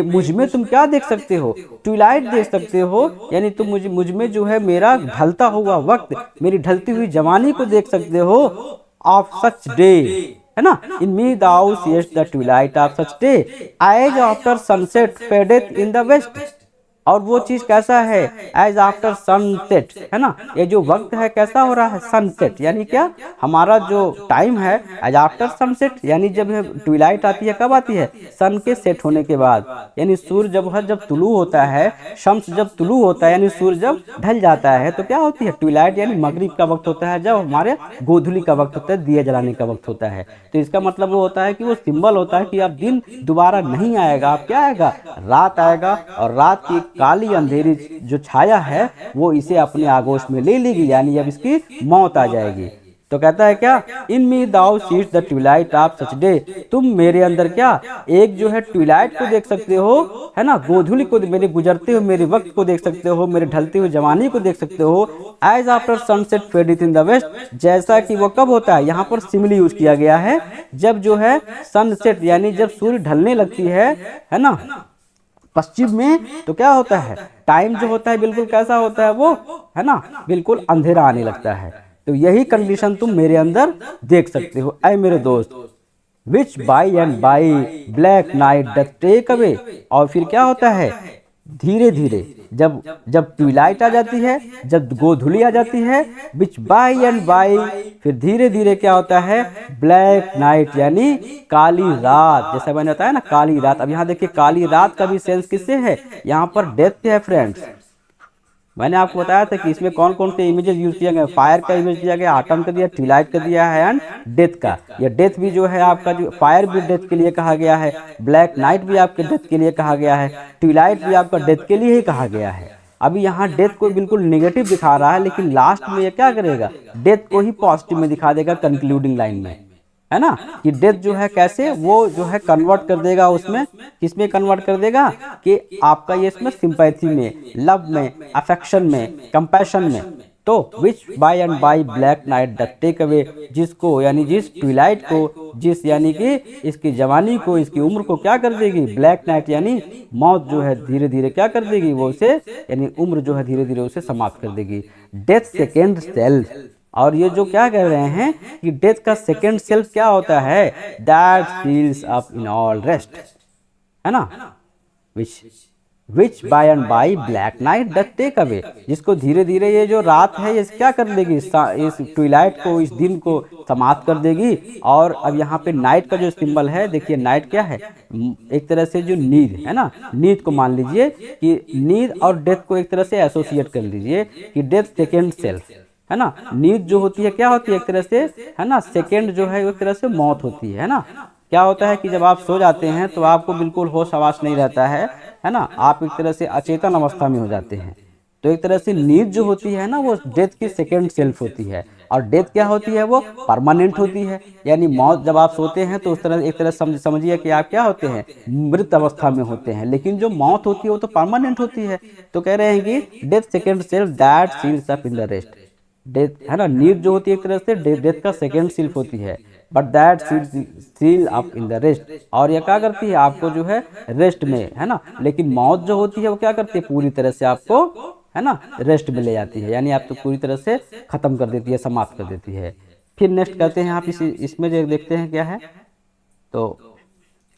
मुझ में तुम क्या देख सकते हो, ट्विलाइट देख सकते हो, यानी तुम मुझ में जो है मेरा ढलता हुआ वक्त, मेरी ढलती हुई जवानी को देख सकते हो, ऑफ सच डे, है ना। In me thou seest the twilight of such day as after sunset fadeth in the west, और वो चीज कैसा है, एज आफ्टर सनसेट, है ना, ये जो वक्त है कैसा हो रहा है, सनसेट, यानी क्या, हमारा जो टाइम है एज आफ्टर सनसेट, यानी जब ट्विलाइट आती है, कब आती है, सन के सेट होने के बाद, यानी सूर्य जब तुलू होता है, शम्स जब तुलू होता है, यानी सूर्य जब ढल जाता है, तो क्या होती है, ट्विलाइट यानी मगरिब का वक्त होता है, जब हमारे गोधूली का वक्त होता है, दिया जलाने का वक्त होता है। तो इसका मतलब वो होता है कि वो सिंबल होता है कि अब दिन दोबारा नहीं आएगा, अब क्या आएगा, रात आएगा, और रात की काली अंधेरी जो छाया है वो इसे अपने आगोश में ले लेगी, यानी अब इसकी मौत आ जाएगी। तो कहता है क्या, in me thou seest the twilight of such day, तुम मेरे अंदर क्या एक जो है ट्विलाइट को देख सकते हो, है ना, गोधूली को, मेरे गुजरते हुए मेरे वक्त को देख सकते हो, मेरे ढलते हुए जवानी को देख सकते हो। As after sunset fadeth in the west, जैसा कि वो कब होता है, यहाँ पर सिमिली यूज किया गया है, जब जो है सनसेट यानी जब सूर्य ढलने लगती है ना, पश्चिम में, तो क्या होता है, टाइम जो होता है बिल्कुल कैसा होता है वो, है ना, बिल्कुल अंधेरा आने लगता है। तो यही कंडीशन तुम मेरे अंदर देख सकते हो ऐ मेरे दोस्त। Which by and by black night doth take away, और फिर क्या होता है, धीरे धीरे जब जब ट्विलाइट आ जाती है, जब गोधूली आ जाती है, विच बाई एंड बाई, फिर धीरे धीरे क्या होता है, ब्लैक नाइट यानी काली रात, जैसा मैंने बताया ना काली रात। अब यहाँ देखिए काली रात का भी सेंस किससे है, यहाँ पर डेथ से है फ्रेंड्स। मैंने आपको बताया था कि इसमें कौन कौन से इमेजेस यूज किया गया, फायर का इमेज दिया गया, आटम का दिया, ट्विलाइट का दिया है, एंड डेथ का। ये डेथ भी जो है आपका, जो फायर भी डेथ के लिए कहा गया है, ब्लैक नाइट भी आपके डेथ के लिए कहा गया है, ट्विलाइट भी आपका डेथ के लिए ही कहा गया है। अभी यहाँ डेथ को बिल्कुल नेगेटिव दिखा रहा है, लेकिन लास्ट में ये क्या करेगा, डेथ को ही पॉजिटिव में दिखा देगा कंक्लूडिंग लाइन में, है ना, कि डेथ जो है कैसे वो जो है कन्वर्ट कर देगा, उसमें किसमें कन्वर्ट कर देगा, कि आपका ये इसमें सिंपैथी में, लव में, अफेक्शन में, कंपैशन में। तो which by and by black night doth take away, जिसको यानी जिस ट्विलाइट को, जिस यानी कि इसकी जवानी को, इसकी उम्र को क्या कर देगी, ब्लैक नाइट यानी मौत जो है धीरे धीरे क्या कर देगी, वो उसे यानी उम्र जो है धीरे धीरे उसे समाप्त कर देगी। डेथ सेकेंड सेल्फ, और ये जो क्या कह रहे हैं कि डेथ का सेकेंड सेल्फ क्या होता है, that seals up in all rest, है ना, which by and by black night doth take away, जिसको धीरे धीरे ये जो रात है ये क्या कर देगी, इस ट्विलाइट को, इस दिन को समाप्त कर देगी। और अब यहाँ पे नाइट का जो सिंबल है, देखिए नाइट क्या है, एक तरह से जो नींद है ना, नींद को मान लीजिए कि नींद और डेथ को एक तरह से एसोसिएट कर लीजिए कि डेथ सेकेंड सेल्फ, है ना, नींद जो होती है क्या होती है एक तरह से, है ना, सेकेंड जो है एक तरह से मौत होती है ना। क्या होता है कि जब आप सो जाते हैं तो आपको बिल्कुल होश हवास नहीं रहता है ना, आप एक तरह से अचेतन अवस्था में हो जाते हैं। तो एक तरह से नींद जो होती है ना वो डेथ की सेकेंड सेल्फ होती है, और डेथ क्या होती है, वो परमानेंट होती है, यानी मौत जब आप सोते हैं तो उस तरह एक तरह समझिए कि आप क्या होते हैं, मृत अवस्था में होते हैं, लेकिन जो मौत होती है वो तो परमानेंट होती है। तो कह रहे हैं कि death second self that seals up in the rest, death है ना, नींद जो होती है एक तरह से डेथ का सेकेंड सेल्फ होती है, but that seal up in the rest, और ये क्या करती है आपको जो है रेस्ट में, है ना, लेकिन मौत जो होती है वो क्या करती है, पूरी तरह से आपको, है ना, रेस्ट में ले जाती है, यानी आप तो पूरी तरह से खत्म कर देती है, समाप्त कर देती है। फिर नेक्स्ट करते हैं आप इसमें जो देखते हैं क्या है, तो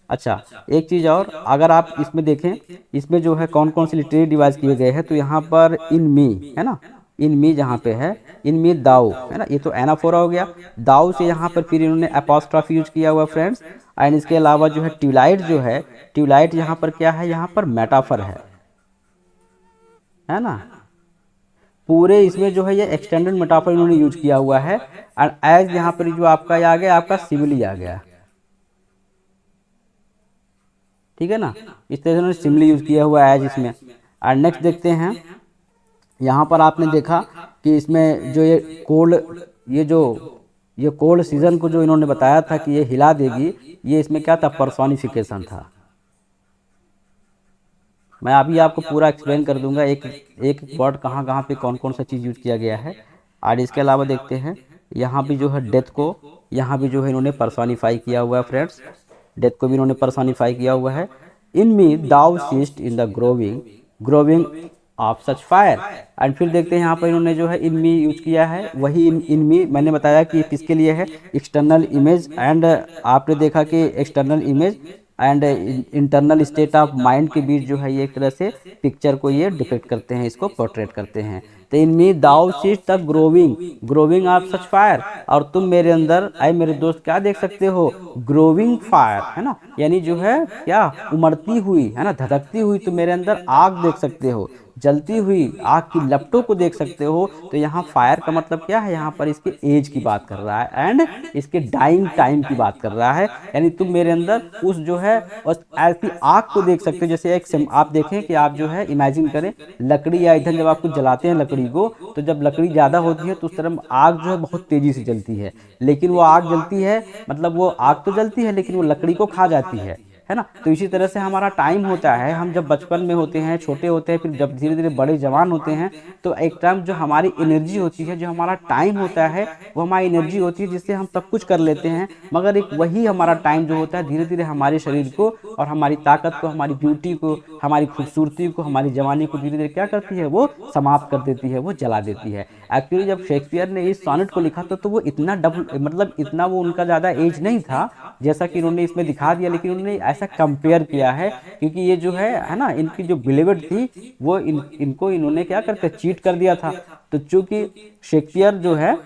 अच्छा एक चीज़ और, अगर आप इसमें देखें, इसमें जो है कौन कौन से लिटरेरी डिवाइस किए गए हैं, तो यहाँ पर इन मी, है ना, इन मी जहाँ पे है, इन मी दाऊ, है ना, ये तो एनाफोरा हो गया, दाऊ से यहाँ पर फिर इन्होंने एपोस्ट्रॉफी यूज किया हुआ फ्रेंड्स। एंड इसके अलावा जो है ट्विलाइट जो है, ट्विलाइट यहाँ पर क्या है, यहाँ पर मेटाफर है ना, पूरे इसमें जो है ये एक्सटेंडेड मेटाफर इन्होंने यूज किया हुआ है। एंड एज यहाँ पर जो आपका आ गया, आपका सिमिली आ गया, ठीक है ना, इस तरह से उन्होंने सिमिली यूज किया हुआ है एज इसमें। एंड नेक्स्ट देखते हैं, यहाँ पर आपने देखा कि इसमें जो ये कोल्ड सीजन को जो इन्होंने बताया था कि ये हिला देगी, ये इसमें क्या था, पर्सोनिफिकेशन था। मैं अभी आपको पूरा एक्सप्लेन कर दूंगा एक एक वर्ड कहाँ कहाँ पे कौन कौन सा चीज़ यूज किया गया है। और इसके अलावा देखते हैं यहाँ भी जो है डेथ को, यहाँ भी जो है इन्होंने पर्सोनिफाई किया हुआ है फ्रेंड्स, डेथ को भी इन्होंने पर्सोनिफाई किया हुआ है। In me thou seest in the glowing of such fire. And फिर देखते हैं यहाँ पर इन्होंने जो है इन मी यूज किया है, वही इन मी मैंने बताया कि किसके लिए है, एक्सटर्नल इमेज। एंड आपने देखा कि external image and internal state of mind के बीच जो है ये एक तरह से पिक्चर को ये डिपिक्ट करते हैं, इसको पोर्ट्रेट करते हैं। तो in me thou seest the glowing of such fire, और तुम मेरे अंदर आए मेरे दोस्त क्या देख सकते हो, ग्रोविंग फायर, है ना, यानी जो है क्या उमड़ती हुई, है ना, धधकती हुई, तुम मेरे अंदर आग देख सकते हो, जलती हुई आग की लपटों को देख सकते हो। तो यहाँ फायर का मतलब क्या है, यहाँ पर इसके एज की बात कर रहा है एंड इसके डाइंग टाइम की बात कर रहा है, यानी तुम मेरे अंदर उस जो है उस ऐसी आग को देख सकते हो। जैसे एक आप देखें कि आप जो है इमेजिन करें लकड़ी या ईंधन जब आप कुछ जलाते हैं लकड़ी लकड़ी को, तो जब लकड़ी ज़्यादा होती है तो उस तरफ आग जो है बहुत तेज़ी से जलती है, लेकिन वो आग जलती है, मतलब वो आग तो जलती है लेकिन वो लकड़ी को खा जाती है ना। तो इसी तरह से हमारा टाइम होता है, हम जब बचपन में होते हैं, छोटे होते हैं, फिर जब धीरे धीरे बड़े जवान होते हैं, तो एक टाइम जो हमारी एनर्जी होती है, जो हमारा टाइम होता है, वो हमारी एनर्जी होती है जिससे हम सब कुछ कर लेते हैं। मगर एक वही हमारा टाइम जो होता है धीरे धीरे हमारे शरीर को और हमारी ताकत को, हमारी ब्यूटी को, हमारी खूबसूरती को, हमारी जवानी को धीरे धीरे क्या करती है, वो समाप्त कर देती है, वो जला देती है। एक्चुअली जब शेक्सपियर ने इस सॉनेट को लिखा था तो वो इतना डबल, मतलब इतना वो उनका ज़्यादा एज नहीं था जैसा कि इन्होंने इसमें दिखा दिया, लेकिन उन्होंने ऐसा कंपेयर किया है क्योंकि ये जो है ना, इनकी जो बिलीवर्ड थी वो इनको इन्होंने क्या करके चीट कर दिया था। तो चूंकि शेक्सपियर जो है,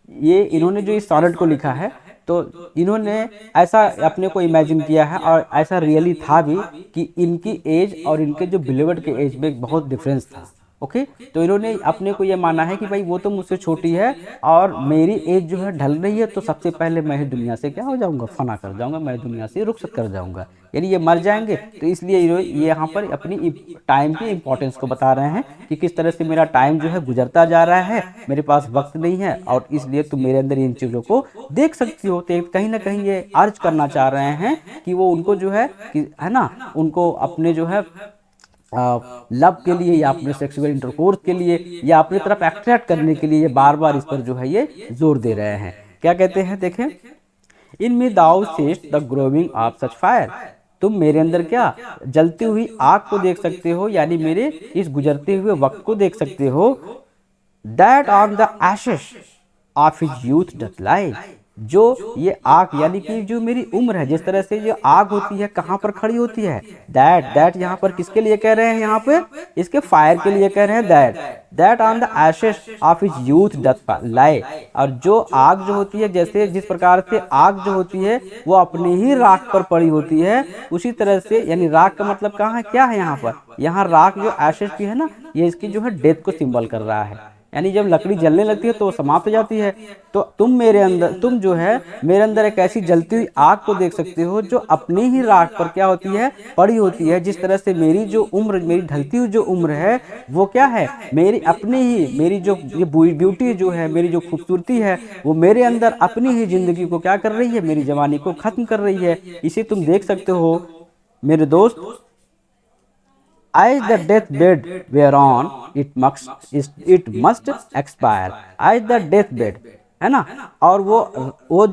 ये इन्होंने जो इस सॉनेट को लिखा है तो इन्होंने ऐसा अपने को इमेजिन किया है और ऐसा रियली था भी कि इनकी एज और इनके जो बिलीवर्ड के एज में बहुत डिफरेंस था। ओके, तो इन्होंने अपने को ये माना है कि भाई वो तो मुझसे छोटी है और मेरी एज जो है ढल रही है, तो सबसे पहले मैं ही दुनिया से क्या हो जाऊंगा, फना कर जाऊंगा, मैं दुनिया से रुखसत कर जाऊंगा, यानी ये मर जाएंगे। तो इसलिए ये यहाँ पर अपनी टाइम की इंपॉर्टेंस को बता रहे हैं कि किस तरह से मेरा टाइम जो है गुजरता जा रहा है, मेरे पास वक्त नहीं है और इसलिए तुम मेरे अंदर इन चीज़ों को देख सकती हो। तो कहीं ना कहीं ये अर्ज करना चाह रहे हैं कि वो उनको जो है कि है ना, उनको अपने जो है लव के लिए या अपने सेक्सुअल इंटरकोर्स के लिए या अपनी तरफ अट्रैक्ट करने के लिए ये बार बार इस पर जो है ये जोर दे रहे हैं। क्या कहते हैं, देखें, in me thou seest the glowing of such fire, तुम मेरे अंदर क्या जलती हुई आग को देख सकते हो, यानी मेरे इस गुजरते हुए वक्त को देख सकते हो। That on the ashes of his youth doth lie, जो ये आग यानी कि जो मेरी उम्र है, जिस तरह से जो आग होती है कहाँ पर खड़ी होती है, दैट यहाँ पर किसके लिए कह रहे हैं, यहाँ पे इसके फायर के लिए कह रहे हैं। That on the ashes of his youth doth lie, और जो आग जो होती है, जैसे जिस प्रकार से आग जो होती है वो अपनी ही राख पर पड़ी होती है, उसी तरह से, यानी राख का मतलब कहाँ है, क्या है यहाँ पर, यहाँ राख जो एशेस की है ना, ये इसकी जो है डेथ को सिंबल कर रहा है, यानी जब लकड़ी जलने लगती है तो वो समाप्त हो जाती है। तो तुम मेरे अंदर, तुम जो है मेरे अंदर एक ऐसी जलती हुई आग को देख सकते हो जो अपनी ही राख पर क्या होती है, पड़ी होती है। जिस तरह से मेरी जो उम्र, मेरी ढलती हुई जो उम्र है वो क्या है, मेरी अपनी ही, मेरी जो ये ब्यूटी जो है, मेरी जो खूबसूरती है, वो मेरे अंदर अपनी ही जिंदगी को क्या कर रही है, मेरी जवानी को खत्म कर रही है। इसे तुम देख सकते हो मेरे दोस्त। As the deathbed whereon it must expire, as the deathbed, है ना। और वो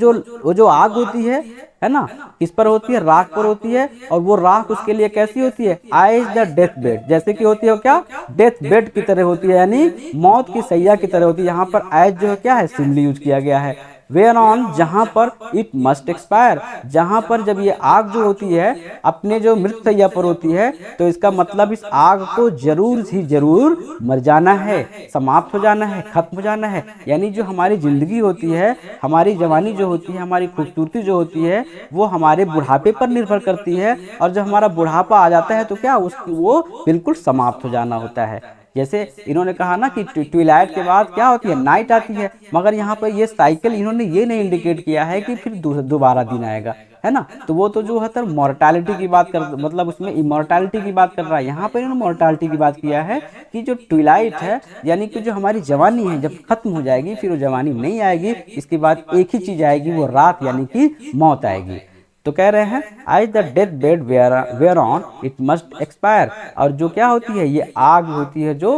जो आग होती है ना, किस पर होती है, राख पर होती है, और वो राख उसके लिए कैसी होती है, एज द डेथ बेड, जैसे कि होती है क्या, डेथ बेड की तरह होती है, यानी मौत की सैया की तरह होती है। यहाँ पर एज जो है क्या है, सिंबल यूज किया गया है। वेयर ऑन, जहां पर इट मस्ट एक्सपायर, जहां पर जब ये आग जो होती है अपने जो मृत सैया पर होती है, तो इसका मतलब इस आग को जरूर ही जरूर मर जाना है, समाप्त हो जाना है, खत्म हो जाना है। यानी जो हमारी जिंदगी होती है, हमारी जवानी जो होती है, हमारी खूबसूरती जो होती है, वो हमारे बुढ़ापे पर निर्भर करती है, और जब हमारा बुढ़ापा आ जाता है तो क्या वो बिल्कुल समाप्त हो जाना होता है। जैसे इन्होंने कहा ना कि ट्विलाइट के बाद क्या होती है, नाइट आती है, मगर यहाँ पर ये साइकिल इन्होंने ये नहीं इंडिकेट किया है कि फिर दोबारा दिन आएगा, है ना। तो वो तो जो है तो मॉर्टैलिटी की बात कर, मतलब उसमें इमॉर्टैलिटी की बात कर रहा है। यहाँ पर इन्होंने मॉर्टैलिटी की बात किया है कि जो ट्विलाइट है, यानी कि जो हमारी जवानी है जब खत्म हो जाएगी, फिर वो जवानी नहीं आएगी, इसके बाद एक ही चीज आएगी, वो रात, यानी कि मौत आएगी। तो कह रहे हैं as the death bed whereon it must expire, और जो क्या होती है, ये आग होती है जो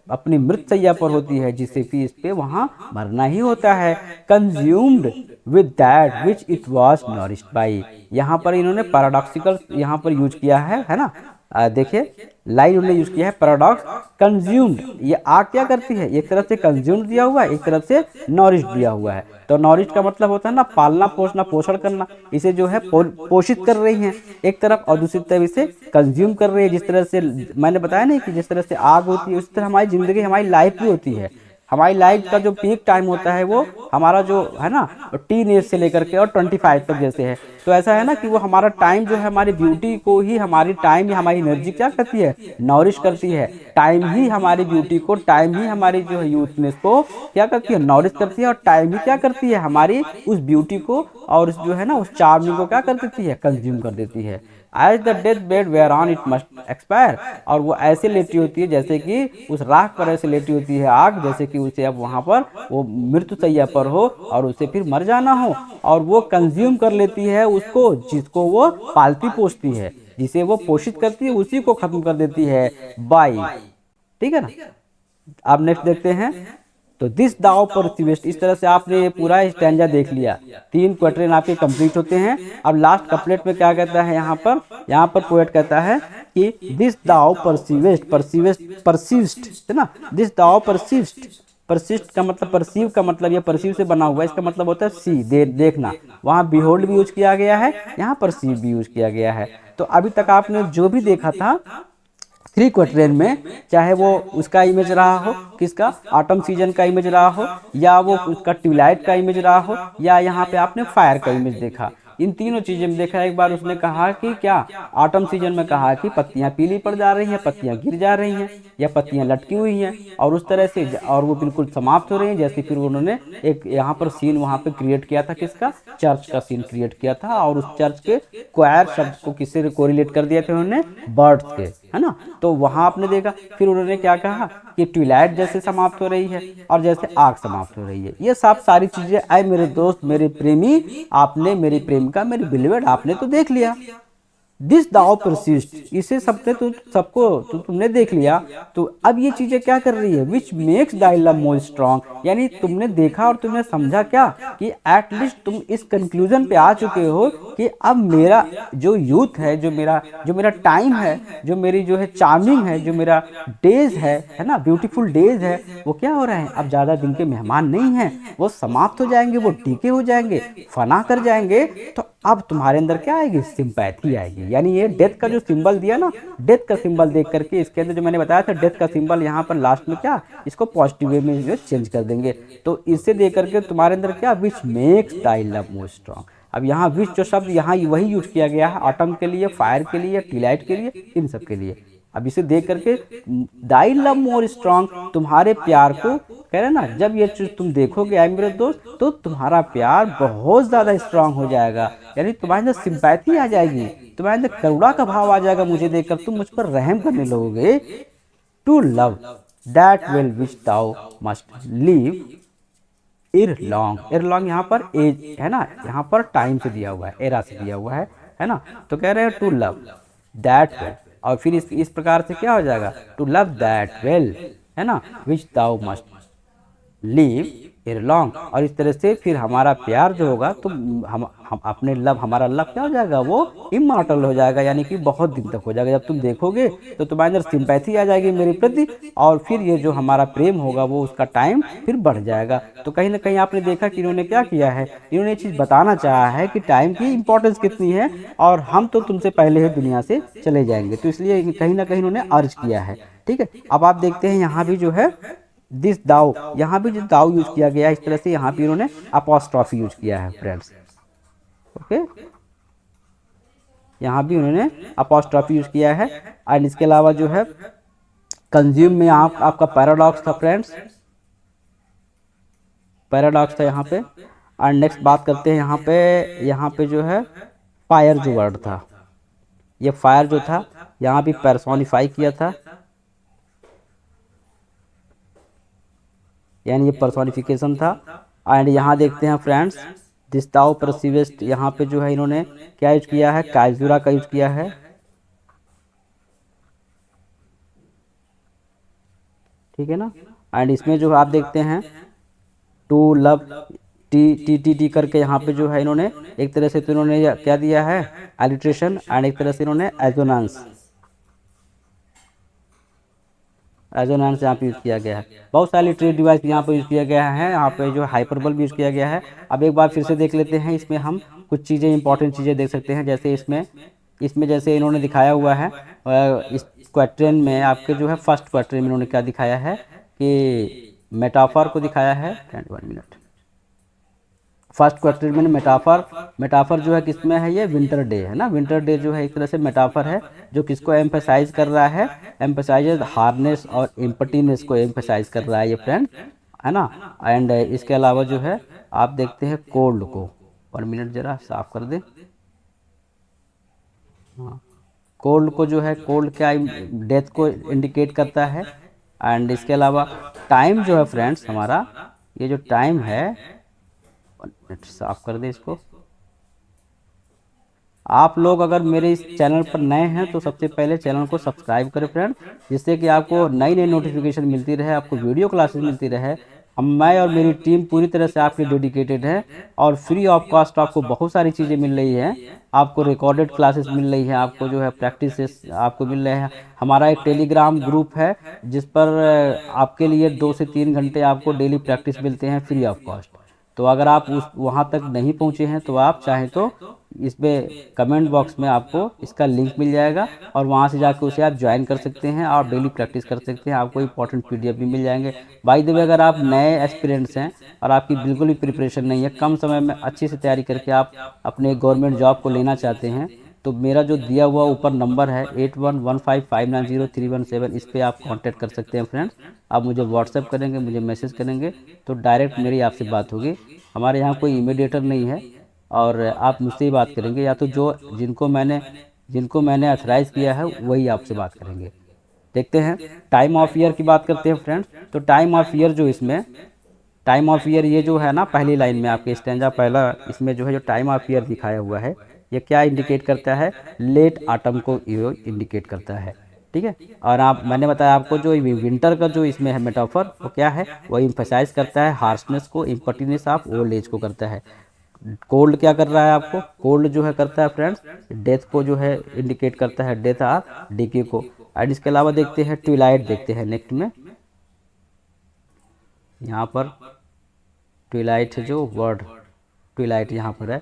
अपनी मृत सैया पर होती है, जिससे कि इस पे वहां मरना ही होता है। Consumed with that which it was nourished by, यहाँ पर इन्होंने पैराडॉक्सिकल यहाँ पर यूज किया है ना। देखिए लाइन उन्होंने यूज किया है पैराडॉक्स। कंज्यूम्ड, ये आग क्या करती है, एक तरफ से कंज्यूम्ड दिया हुआ है, एक तरफ से नॉरिश दिया हुआ है। तो नॉरिश का मतलब होता है ना पालना, पोषना, पोषण करना, इसे जो है पोषित कर रही हैं एक तरफ, और दूसरी तरफ इसे कंज्यूम कर रही है। जिस तरह से मैंने बताया नहीं कि जिस तरह से आग होती है, उसी तरह हमारी जिंदगी, हमारी लाइफ भी होती है। हमारी लाइफ का जो पीक टाइम होता है वो हमारा जो है ना टीन एज से लेकर के और 25 तक जैसे है। तो ऐसा है ना कि वो हमारा टाइम जो है, हमारी ब्यूटी को ही, हमारी टाइम ही हमारी एनर्जी क्या करती है, नॉरिश करती है। टाइम ही हमारी ब्यूटी को, टाइम ही हमारी जो है यूथनेस को क्या करती है, नॉरिश करती है, और टाइम ही क्या करती है, हमारी उस ब्यूटी को और उस जो है ना उस चार्मिंग को क्या कर देती है, कंज्यूम कर देती है। As the death bed whereon it must expire, और वो ऐसे लेटी होती है जैसे कि उस राख पर ऐसे लेटी होती है आग, जैसे कि उसे अब वहाँ पर वो मृत्युशैया पर हो और उसे फिर मर जाना हो, और वो कंज्यूम कर लेती है उसको जिसको वो पालती पोसती है, जिसे वो पोषित करती है उसी को खत्म कर देती है बाई। ठीक है ना। अब नेक्स्ट देखते हैं। तो दिस दाव परसिवेस्ट, इस तरह से आपने ये पूरा स्टैंजा देख लिया, 3 क्वार्टरन आपके कंप्लीट होते हैं। अब लास्ट कपलेट में क्या कहता है यहाँ पर पोएट कहता है कि दिस दाव परसिवेस्ट, परसिस्ट है ना, दिस दाव परसिस्ट, परसिस्ट का मतलब परसीव का मतलब ये परसीव से बना हुआ है, इसका मतलब होता है सी देखना, वहाँ बिहोल्ड भी यूज किया गया है, यहाँ परसीव भी यूज किया गया है। तो अभी तक आपने जो भी देखा था 3 क्वार्टरन में, चाहे वो उसका इमेज रहा हो, किसका, ऑटम सीजन का इमेज रहा हो, या वो उसका ट्यूलाइट का इमेज रहा हो, या यहाँ पे आपने फायर का इमेज देखा, इन तीनों चीजें में देखा। एक बार उसने कहा कि क्या, ऑटम सीजन में कहा कि पत्तियां पीली पड़ जा रही हैं, पत्तियां गिर जा रही हैं, या पत्तियां लटकी हुई हैं, और उस तरह से और वो बिल्कुल समाप्त हो रही हैं। जैसे फिर उन्होंने एक यहाँ पर सीन वहाँ पे क्रिएट किया था, किसका, चर्च का सीन क्रिएट किया था, और उस चर्च के क्वायर शब्द को किससे कोरिलेट कर दिया था उन्होंने, बर्ड्स के, है ना। तो वहां आपने देखा फिर उन्होंने क्या कहा कि ट्विलाइट जैसे समाप्त हो रही है और जैसे आग समाप्त हो रही है। ये सब सारी चीजें आए मेरे दोस्त, मेरे प्रेमी, आपने, मेरी प्रेमिका, मेरी बिलीवेड, आपने तो देख लिया। दिस दाउ परसिस्ट, इसे सबने तो सबको तो तुमने देख लिया। तो अब ये चीजें क्या कर रही है, which makes thy love more strong, यानी तुमने देखा और तुमने समझा क्या कि एटलीस्ट तुम इस कंक्लूजन पे आ चुके हो कि अब मेरा जो यूथ है, जो मेरा टाइम है, जो मेरी जो है चार्मिंग है, जो मेरा डेज है ना, ब्यूटीफुल डेज है, वो क्या हो रहा है, अब ज्यादा दिन के मेहमान नहीं हैं, वो समाप्त हो जाएंगे, वो टीके हो जाएंगे, फना कर जाएंगे। तो अब तुम्हारे अंदर क्या आएगी, सिंपैथी आएगी। यानी ये डेथ का जो सिंबल दिया ना, डेथ का सिंबल देख करके इसके अंदर जो मैंने बताया था डेथ का सिंबल, यहाँ पर लास्ट में क्या, इसको पॉजिटिव वे में जो चेंज कर देंगे। तो इससे देख करके तुम्हारे अंदर क्या, which makes thy love more strong. अब यहाँ विच जो शब्द यहाँ वही यूज किया गया है ऑटम के लिए, फायर के लिए, टीलाइट के लिए, इन सब के लिए। अब इसे देख करके दाई लव मोर स्ट्रॉन्ग, तुम्हारे प्यार को कह रहे ना, जब ये चीज तुम देखोगे आई मेरे दोस्त, तो तुम्हारा प्यार बहुत ज्यादा स्ट्रांग हो जाएगा। यानी तुम्हारे अंदर सिंपैथी आ जाएगी, तुम्हारे अंदर करुणा का भाव आ जाएगा मुझे देखकर, तुम मुझ पर रहम करने लगोगे। To love that will which thou must leave ere long, ere long यहाँ पर एज है ना, यहाँ पर टाइम से दिया हुआ है, एरा से दिया हुआ है ना। तो कह रहे हैं टू लव दैट विल, और फिर इस प्रकार से क्या हो जाएगा, टू लव दैट विल, है ना, विच thou must leave ere long. और इस तरह से फिर हमारा प्यार जो होगा तो हम अपने लव, हमारा लव क्या हो जाएगा, वो इमॉर्टल हो जाएगा, यानी कि बहुत दिन तक हो जाएगा। जब तुम देखोगे तो तुम्हारे अंदर सिंपैथी आ जाएगी मेरे प्रति, और फिर ये जो हमारा प्रेम होगा वो उसका टाइम फिर बढ़ जाएगा। तो कहीं ना कहीं आपने देखा कि इन्होंने क्या किया है, इन्होंने ये चीज़ बताना चाहा है कि टाइम की इंपॉर्टेंस कितनी है, और हम तो तुमसे पहले ही दुनिया से चले जाएंगे। तो इसलिए कहीं ना कहीं इन्होंने अर्ज किया है। ठीक है, अब आप देखते हैं यहाँ भी जो है दिस दाउ, यहाँ भी जो दाउ यूज किया गया है, इस तरह से यहाँ भी इन्होंने अपॉस्ट्रॉफी यूज किया है फ्रेंड्स। ओके, यहाँ भी उन्होंने अपॉस्ट्रॉफी यूज किया है। एंड इसके अलावा जो है कंज्यूम में आपका पैराडॉक्स था फ्रेंड्स, पैराडॉक्स था यहाँ पे। एंड नेक्स्ट बात करते हैं यहाँ पे जो है फायर जो वर्ड था, ये फायर जो था यहाँ भी पर्सोनिफाई किया था, यानी ये पर्सोनिफिकेशन था। एंड यहाँ देखते हैं फ्रेंड्स दिस दाउ परसिवेस्ट, यहाँ पे जो है इन्होंने क्या यूज किया है, काइजुरा का यूज किया है। ठीक है ना। एंड इसमें जो आप देखते हैं to love T T T T करके यहाँ पे जो है इन्होंने एक तरह से तो इन्होंने क्या दिया है, एलिट्रेशन, एंड एक तरह से इन्होंने एजोनांस, एजोनांस यहाँ पे यूज किया गया है। बहुत सारे लिटरेरी डिवाइस यहाँ पे यूज किया गया है, यहाँ पे जो हाइपरबल भी यूज किया गया है। अब एक बार फिर से देख लेते हैं, इसमें हम कुछ चीज़ें इंपॉर्टेंट चीज़ें देख सकते हैं। जैसे इसमें जैसे इन्होंने दिखाया हुआ है इस क्वार्टरन में, आपके जो है फर्स्ट क्वार्टरन में इन्होंने क्या दिखाया है कि मेटाफर को दिखाया है। 1 मिनट, फर्स्ट क्वार्टर में मेटाफर जो है किसमें है, ये विंटर डे है ना। विंटर डे जो है एक तरह से मेटाफर है जो किसको एम्फेसाइज कर रहा है, एम्फेसाइज हार्डनेस और एम्पटीनेस को एम्फेसाइज कर रहा है ये फ्रेंड, है ना। एंड इसके अलावा जो है आप देखते हैं कोल्ड को, 1 मिनट जरा साफ कर दे। हाँ, कोल्ड को जो है, कोल्ड क्या डेथ को इंडिकेट करता है। एंड इसके अलावा टाइम जो है फ्रेंड्स हमारा, ये जो टाइम है, साफ कर दे इसको। आप लोग अगर मेरे इस चैनल पर नए हैं तो सबसे पहले चैनल को सब्सक्राइब करें फ्रेंड, जिससे कि आपको नई नई नोटिफिकेशन मिलती रहे, आपको वीडियो क्लासेस मिलती रहे। मैं और मेरी टीम पूरी तरह से आपके डेडिकेटेड है, और फ्री ऑफ कॉस्ट आपको बहुत सारी चीज़ें मिल रही हैं। आपको रिकॉर्डेड क्लासेस मिल रही हैं, आपको जो है प्रैक्टिस आपको मिल रहे हैं। हमारा एक टेलीग्राम ग्रुप है जिस पर आपके लिए 2 से 3 घंटे आपको डेली प्रैक्टिस मिलते हैं फ्री ऑफ कॉस्ट। तो अगर आप उस वहाँ तक नहीं पहुँचे हैं तो आप चाहें तो इसमें कमेंट बॉक्स में आपको इसका लिंक मिल जाएगा, और वहाँ से जाकर उसे आप ज्वाइन कर सकते हैं और डेली प्रैक्टिस कर सकते हैं। आपको इंपॉर्टेंट पीडीएफ भी मिल जाएंगे। बाय द वे, अगर आप नए एस्पिरेंट्स हैं और आपकी बिल्कुल भी प्रिपरेशन नहीं है, कम समय में अच्छी से तैयारी करके आप अपने गवर्नमेंट जॉब को लेना चाहते हैं, तो मेरा जो दिया हुआ ऊपर नंबर है 8115590317, इस पर आप कांटेक्ट कर सकते हैं फ्रेंड्स। आप मुझे व्हाट्सएप करेंगे, मुझे मैसेज करेंगे, तो डायरेक्ट मेरी आपसे बात होगी। हमारे यहाँ कोई इमीडिएटर नहीं है, और आप मुझसे ही बात करेंगे, या तो जो जिनको मैंने अथराइज़ किया है वही आपसे बात करेंगे। देखते हैं टाइम ऑफ ईयर की बात करते हैं फ्रेंड्स। तो टाइम ऑफ ईयर जो इसमें, टाइम ऑफ ईयर ये जो है ना, पहली लाइन में आपके स्टैंजा पहला, इसमें जो है जो टाइम ऑफ ईयर दिखाया हुआ है, ये क्या इंडिकेट करता है? लेट ऑटम को इंडिकेट करता है। ठीक है। और आप, मैंने बताया आपको जो विंटर का जो इसमें है मेटाफर, वो क्या है? वो इम्फेसाइज करता है हार्शनेस को, इम्पर्टिनेस ऑफ ओल्ड एज को करता है। कोल्ड क्या कर रहा है आपको? कोल्ड जो है करता है फ्रेंड्स डेथ को जो है इंडिकेट करता है, डेथ और डीके को। एंड इसके अलावा देखते हैं ट्विलाइट, देखते हैं नेक्स्ट में। यहाँ पर ट्विलाइट है, जो वर्ड ट्विलाइट यहाँ पर है,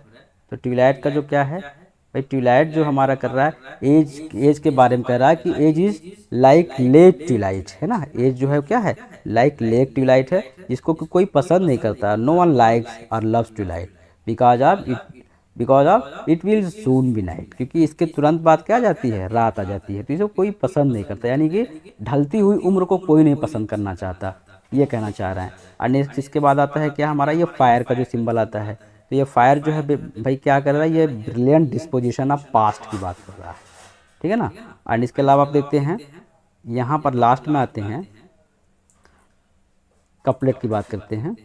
तो ट्विलाइट का जो क्या है भाई, ट्विलाइट जो हमारा कर रहा है एज के बारे में कह रहा है कि age is like late twilight, है ना। एज जो है क्या है? लाइक लेट ट्विलाइट है, जिसको कोई पसंद नहीं करता। नो वन लाइक्स और loves Twilight because of it will soon be night, क्योंकि इसके तुरंत बाद क्या आ जाती है? रात आ जाती है। तो इसको कोई पसंद नहीं करता, यानी कि ढलती हुई उम्र को कोई नहीं पसंद करना चाहता, ये कहना चाह रहे हैं। और नेक्स्ट इसके बाद आता है क्या हमारा? ये फायर का जो सिंबल आता है, तो ये फायर जो है भाई क्या कर रहा है? ये ब्रिलियंट डिस्पोजिशन ऑफ पास्ट की बात कर रहा है, ठीक है ना। एंड इसके अलावा आप देखते हैं यहाँ पर लास्ट में आते हैं, कपलेट की बात करते हैं।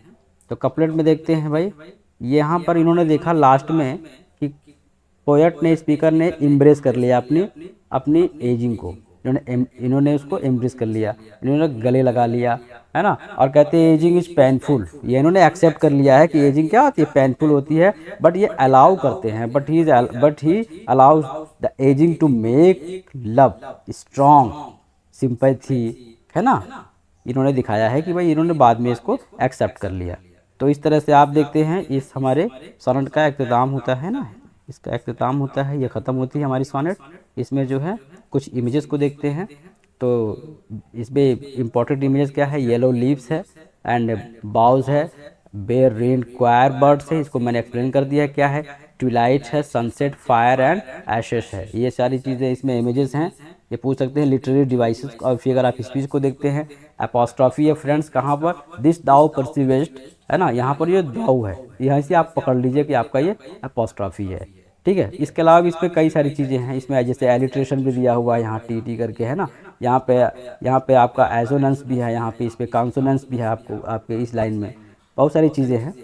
तो कपलेट में देखते हैं भाई, यहाँ पर इन्होंने देखा लास्ट में कि पोएट ने, स्पीकर ने इम्ब्रेस कर लिया अपनी अपनी एजिंग को। इन्होंने उसको एम्ब्रेस कर लिया, इन्होंने गले लगा लिया, है ना। और कहते हैं एजिंग इज पेनफुल, ये इन्होंने एक्सेप्ट कर लिया है कि एजिंग क्या होती है? पेनफुल होती है। बट ये अलाउ करते हैं, but he allows the ageing to make love strong sympathy, है ना। इन्होंने दिखाया है कि भाई इन्होंने बाद में इसको एक्सेप्ट कर लिया। तो इस तरह से आप देखते हैं इस हमारे सोनेट का अख्ताम होता है ना, इसका अख्ताम होता है, ये ख़त्म होती है हमारी सोनेट। इसमें जो है कुछ इमेजेस को देखते हैं, तो इसमें इम्पोर्टेंट इमेजेस क्या है? येलो लीव्स है, एंड बाउज है, बेयर रेन क्वायर बर्ड्स है, इसको मैंने एक्सप्लेन कर दिया क्या है। ट्विलाइट है, सनसेट, फायर एंड एशेस है, ये सारी चीज़ें इसमें इमेजेस हैं। ये पूछ सकते हैं लिटरेरी डिवाइसेस। और फिर अगर आप स्पीच को देखते हैं, अपोस्ट्रॉफी है फ्रेंड्स, कहाँ पर? दिस दाउ परसिवेस्ट, है ना, यहाँ पर ये दाउ है, यहाँ से आप पकड़ लीजिए कि आपका ये अपोस्ट्रॉफी है, ठीक है। इसके अलावा भी इस पर कई सारी चीज़ें हैं, इसमें जैसे एलिट्रेशन भी दिया हुआ है यहाँ टी करके, है ना। यहाँ पे आपका एजोनेंस भी है, यहाँ पे इस पर कॉन्सोनेंस भी है, आपको आपके इस लाइन में बहुत सारी चीज़ें हैं।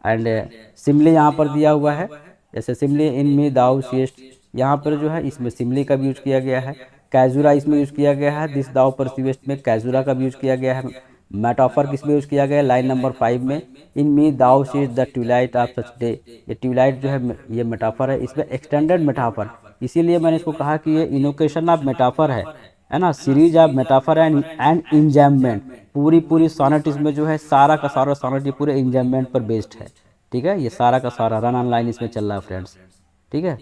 एंड सिमली यहाँ पर दिया हुआ है, जैसे सिमली इन मी दाउ सीएस्ट, यहाँ पर जो है इसमें सिमली का भी यूज किया गया है। कैजुरा इसमें यूज किया गया है, दिस दाउ परसिवेस्ट में कैजुरा का भी यूज किया गया है। मेटाफर किसमें यूज किया गया है? लाइन नंबर 5 में, in me thou seest the twilight of such day. ये ट्यूलाइट जो है ये मेटाफर है, इसमें एक्सटेंडेड मेटाफर, इसीलिए मैंने इसको कहा कि ये इनोकेशन ऑफ मेटाफर है ना, सीरीज ऑफ मेटाफर एंड इंजैममेंट। पूरी सोनेट इसमें जो है, सारा का सारा सोनेट ये पूरे इंजैममेंट पर बेस्ड है, ठीक है। ये सारा का सारा रन ऑन लाइन इसमें चल रहा है फ्रेंड्स, ठीक है।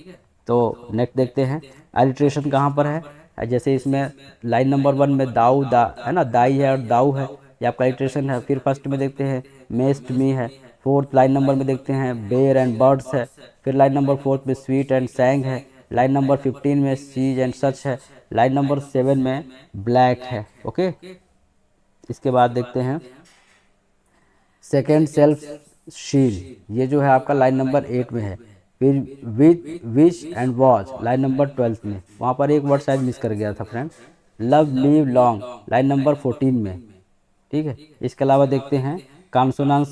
तो नेक्स्ट देखते हैं एलिट्रेशन कहाँ पर है। जैसे इसमें लाइन नंबर 1 में दाऊ दा, है ना, दाई है और दाऊ है, ये आपका एलिट्रेशन है। फिर फर्स्ट में देखते हैं मेस्ट मी है। फोर्थ लाइन नंबर में देखते हैं बेयर एंड बर्ड्स है। फिर लाइन नंबर 4 में स्वीट एंड सैंग है। लाइन नंबर 15 में सीज एंड सच है। लाइन नंबर 7 में ब्लैक है, ओके। इसके बाद देखते हैं सेकेंड सेल्फ शील, ये जो है आपका लाइन नंबर 8 में है। फिर with which and watch line number 12 में, वहाँ पर एक वर्ड शायद मिस कर गया था friend, love live long line number 14 में, ठीक है। इसके अलावा देखते हैं consonants,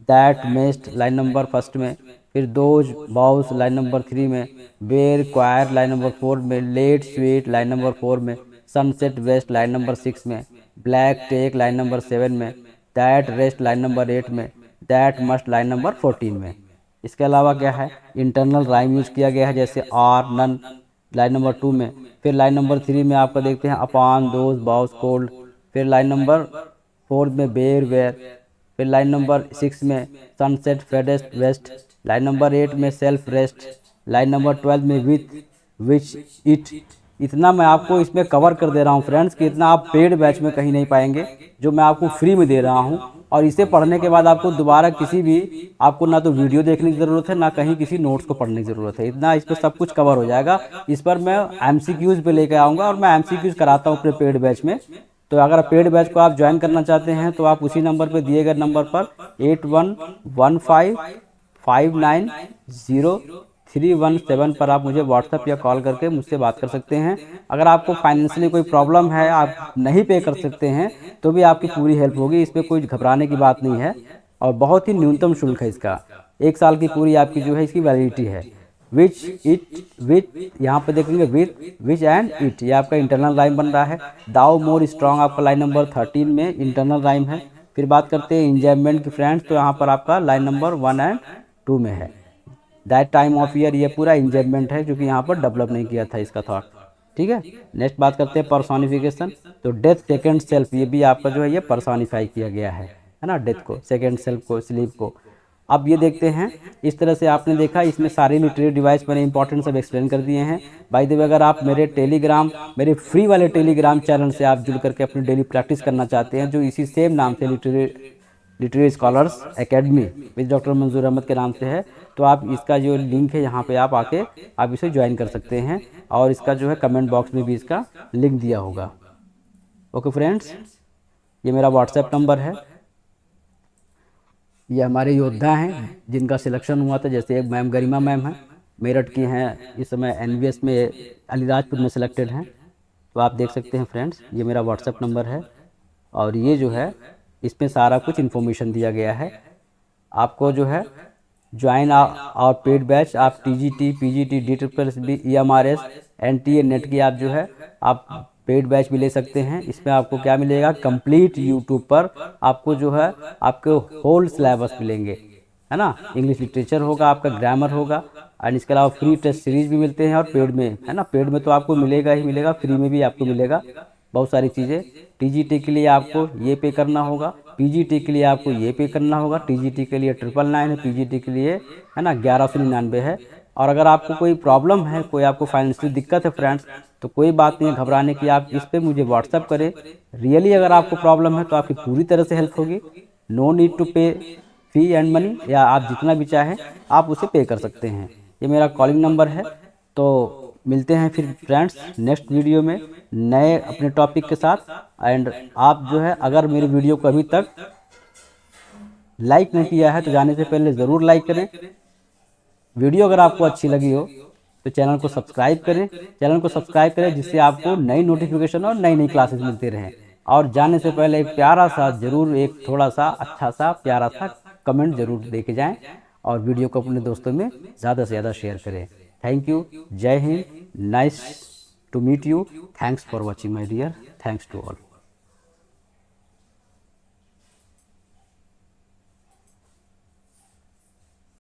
that mayst line number 1 में, फिर दोज बाउस लाइन नंबर 3 में, बेर क्वायर लाइन नंबर 4 में, लेट स्वीट लाइन नंबर 4 में, सनसेट वेस्ट लाइन नंबर 6 में, ब्लैक टेक लाइन नंबर 7 में, दैट रेस्ट लाइन नंबर 8 में, दैट मस्ट लाइन नंबर 14 में। इसके अलावा क्या है, इंटरनल राइम यूज किया गया है, जैसे आर नन लाइन नंबर 2 में, फिर लाइन नंबर 3 में आपका देखते हैं अपॉन दोज बाउस कोल्ड, फिर लाइन नंबर 4 में बेर वेयर, फिर लाइन नंबर 6 में सनसेट फेडेस्ट वेस्ट, लाइन नंबर 8 में सेल्फ रेस्ट, लाइन नंबर 12 में विथ विच इट। इतना मैं आपको इसमें कवर कर दे रहा हूँ फ्रेंड्स कि इतना आप पेड बैच में कहीं नहीं पाएंगे, जो मैं आपको फ्री में दे रहा हूँ। और इसे पढ़ने के बाद आपको दोबारा किसी भी, आपको ना तो वीडियो देखने की ज़रूरत है, ना कहीं किसी नोट्स को पढ़ने की ज़रूरत है। इतना इस पर सब कुछ कवर हो जाएगा। इस पर मैं MCQs पे लेकर आऊँगा और मैं MCQs कराता हूँ अपने पेड बैच में। तो अगर पेड बैच को आप ज्वाइन करना चाहते हैं तो आप उसी नंबर पर, दिए गए नंबर पर 8115590317 पर आप मुझे व्हाट्सएप या कॉल करके मुझसे बात कर सकते हैं। अगर आपको फाइनेंशियली कोई प्रॉब्लम है, आप नहीं पे कर सकते हैं, तो भी आपकी पूरी हेल्प होगी। इसमें कोई घबराने की बात नहीं है और बहुत ही न्यूनतम शुल्क है इसका। 1 साल की पूरी आपकी जो है इसकी वैलिडिटी है। विच इट विथ, यहाँ पे देखेंगे विथ विच एंड इट, ये आपका इंटरनल राइम बन रहा है। दाउ मोर स्ट्रॉन्ग आपका लाइन नंबर 13 में इंटरनल राइम है। फिर बात करते हैं इंजॉयमेंट की फ्रेंड्स, तो यहाँ पर आपका लाइन नंबर 1 एंड 2 में है। दैट टाइम ऑफ ईयर, ये पूरा इंजॉयमेंट है, जो कि यहाँ पर डेवलप नहीं किया था इसका थॉट, ठीक है। नेक्स्ट बात करते हैं पर्सोनिफिकेशन, तो डेथ सेकेंड सेल्फ, ये भी आपका जो है ये पर्सोनिफाई किया गया है ना, डेथ को, सेकेंड सेल्फ को, स्लीप को। अब ये देखते हैं, इस तरह से आपने देखा, इसमें सारे लिटरेरी डिवाइस मैंने इंपॉर्टेंट सब एक्सप्लेन कर दिए हैं। बाय द वे, अगर आप मेरे टेलीग्राम, मेरे फ्री वाले टेलीग्राम चैनल से आप जुड़ करके अपनी डेली प्रैक्टिस करना चाहते हैं, जो इसी सेम नाम से literary scholars academy with doctor मंजूर अहमद के नाम से है, तो आप इसका जो लिंक है यहाँ पे आप आके आप इसे ज्वाइन कर सकते हैं, और इसका जो है कमेंट बॉक्स में भी इसका लिंक दिया होगा। ओके फ्रेंड्स, ये मेरा व्हाट्सएप नंबर है। ये हमारे योद्धा हैं जिनका सिलेक्शन हुआ था, जैसे एक मैम गरिमा मैम है, मेरठ की हैं, इस समय NVS में अलीराजपुर में सिलेक्टेड हैं। तो आप देख सकते हैं फ्रेंड्स, ये मेरा व्हाट्सएप नंबर है, और ये जो है इसमें सारा कुछ इन्फॉर्मेशन दिया गया है। आपको जो है ज्वाइन और पेड बैच, आप TGT, PGT, DSSB, EMRS, NTA, net की आप जो है आप पेड बैच भी ले सकते हैं। इसमें आपको क्या मिलेगा, कंप्लीट यूट्यूब पर आपको जो है आपके होल सिलेबस मिलेंगे, है ना। इंग्लिश लिटरेचर होगा, आपका ग्रामर होगा, और इसके अलावा फ्री टेस्ट सीरीज भी मिलते हैं, और पेड में, है ना, पेड में तो आपको मिलेगा ही मिलेगा, फ्री में भी आपको मिलेगा बहुत सारी चीज़ें। TGT के लिए आपको ये पे करना होगा, PGT के लिए आपको ये पे करना होगा, TGT के लिए 999 है, PGT के लिए, है ना, 1199 है। और अगर आपको कोई प्रॉब्लम है, कोई आपको फाइनेंशियल दिक्कत है फ्रेंड्स, तो कोई बात नहीं है घबराने की, आप इस पे मुझे व्हाट्सअप करें। रियली अगर आपको प्रॉब्लम है तो आपकी पूरी तरह से हेल्प होगी। नो नीड टू पे फी एंड मनी, या आप जितना भी चाहें आप उसे पे कर सकते हैं। ये मेरा कॉलिंग नंबर है। तो मिलते हैं फिर फ्रेंड्स नेक्स्ट वीडियो में नए अपने टॉपिक के साथ। एंड आप जो है अगर मेरी वीडियो को अभी तक लाइक नहीं किया है तो जाने से पहले ज़रूर लाइक करें। वीडियो अगर आपको अच्छी लगी हो तो चैनल को सब्सक्राइब करें, जिससे आपको नई नोटिफिकेशन और नई नई क्लासेस मिलते रहें। और जाने से पहले एक प्यारा सा ज़रूर, एक थोड़ा सा अच्छा सा प्यारा सा कमेंट ज़रूर दे के जाएँ, और वीडियो को अपने दोस्तों में ज़्यादा से ज़्यादा शेयर करें। थैंक यू, जय Hind, nice to meet you, thanks for watching my dear, thanks to all.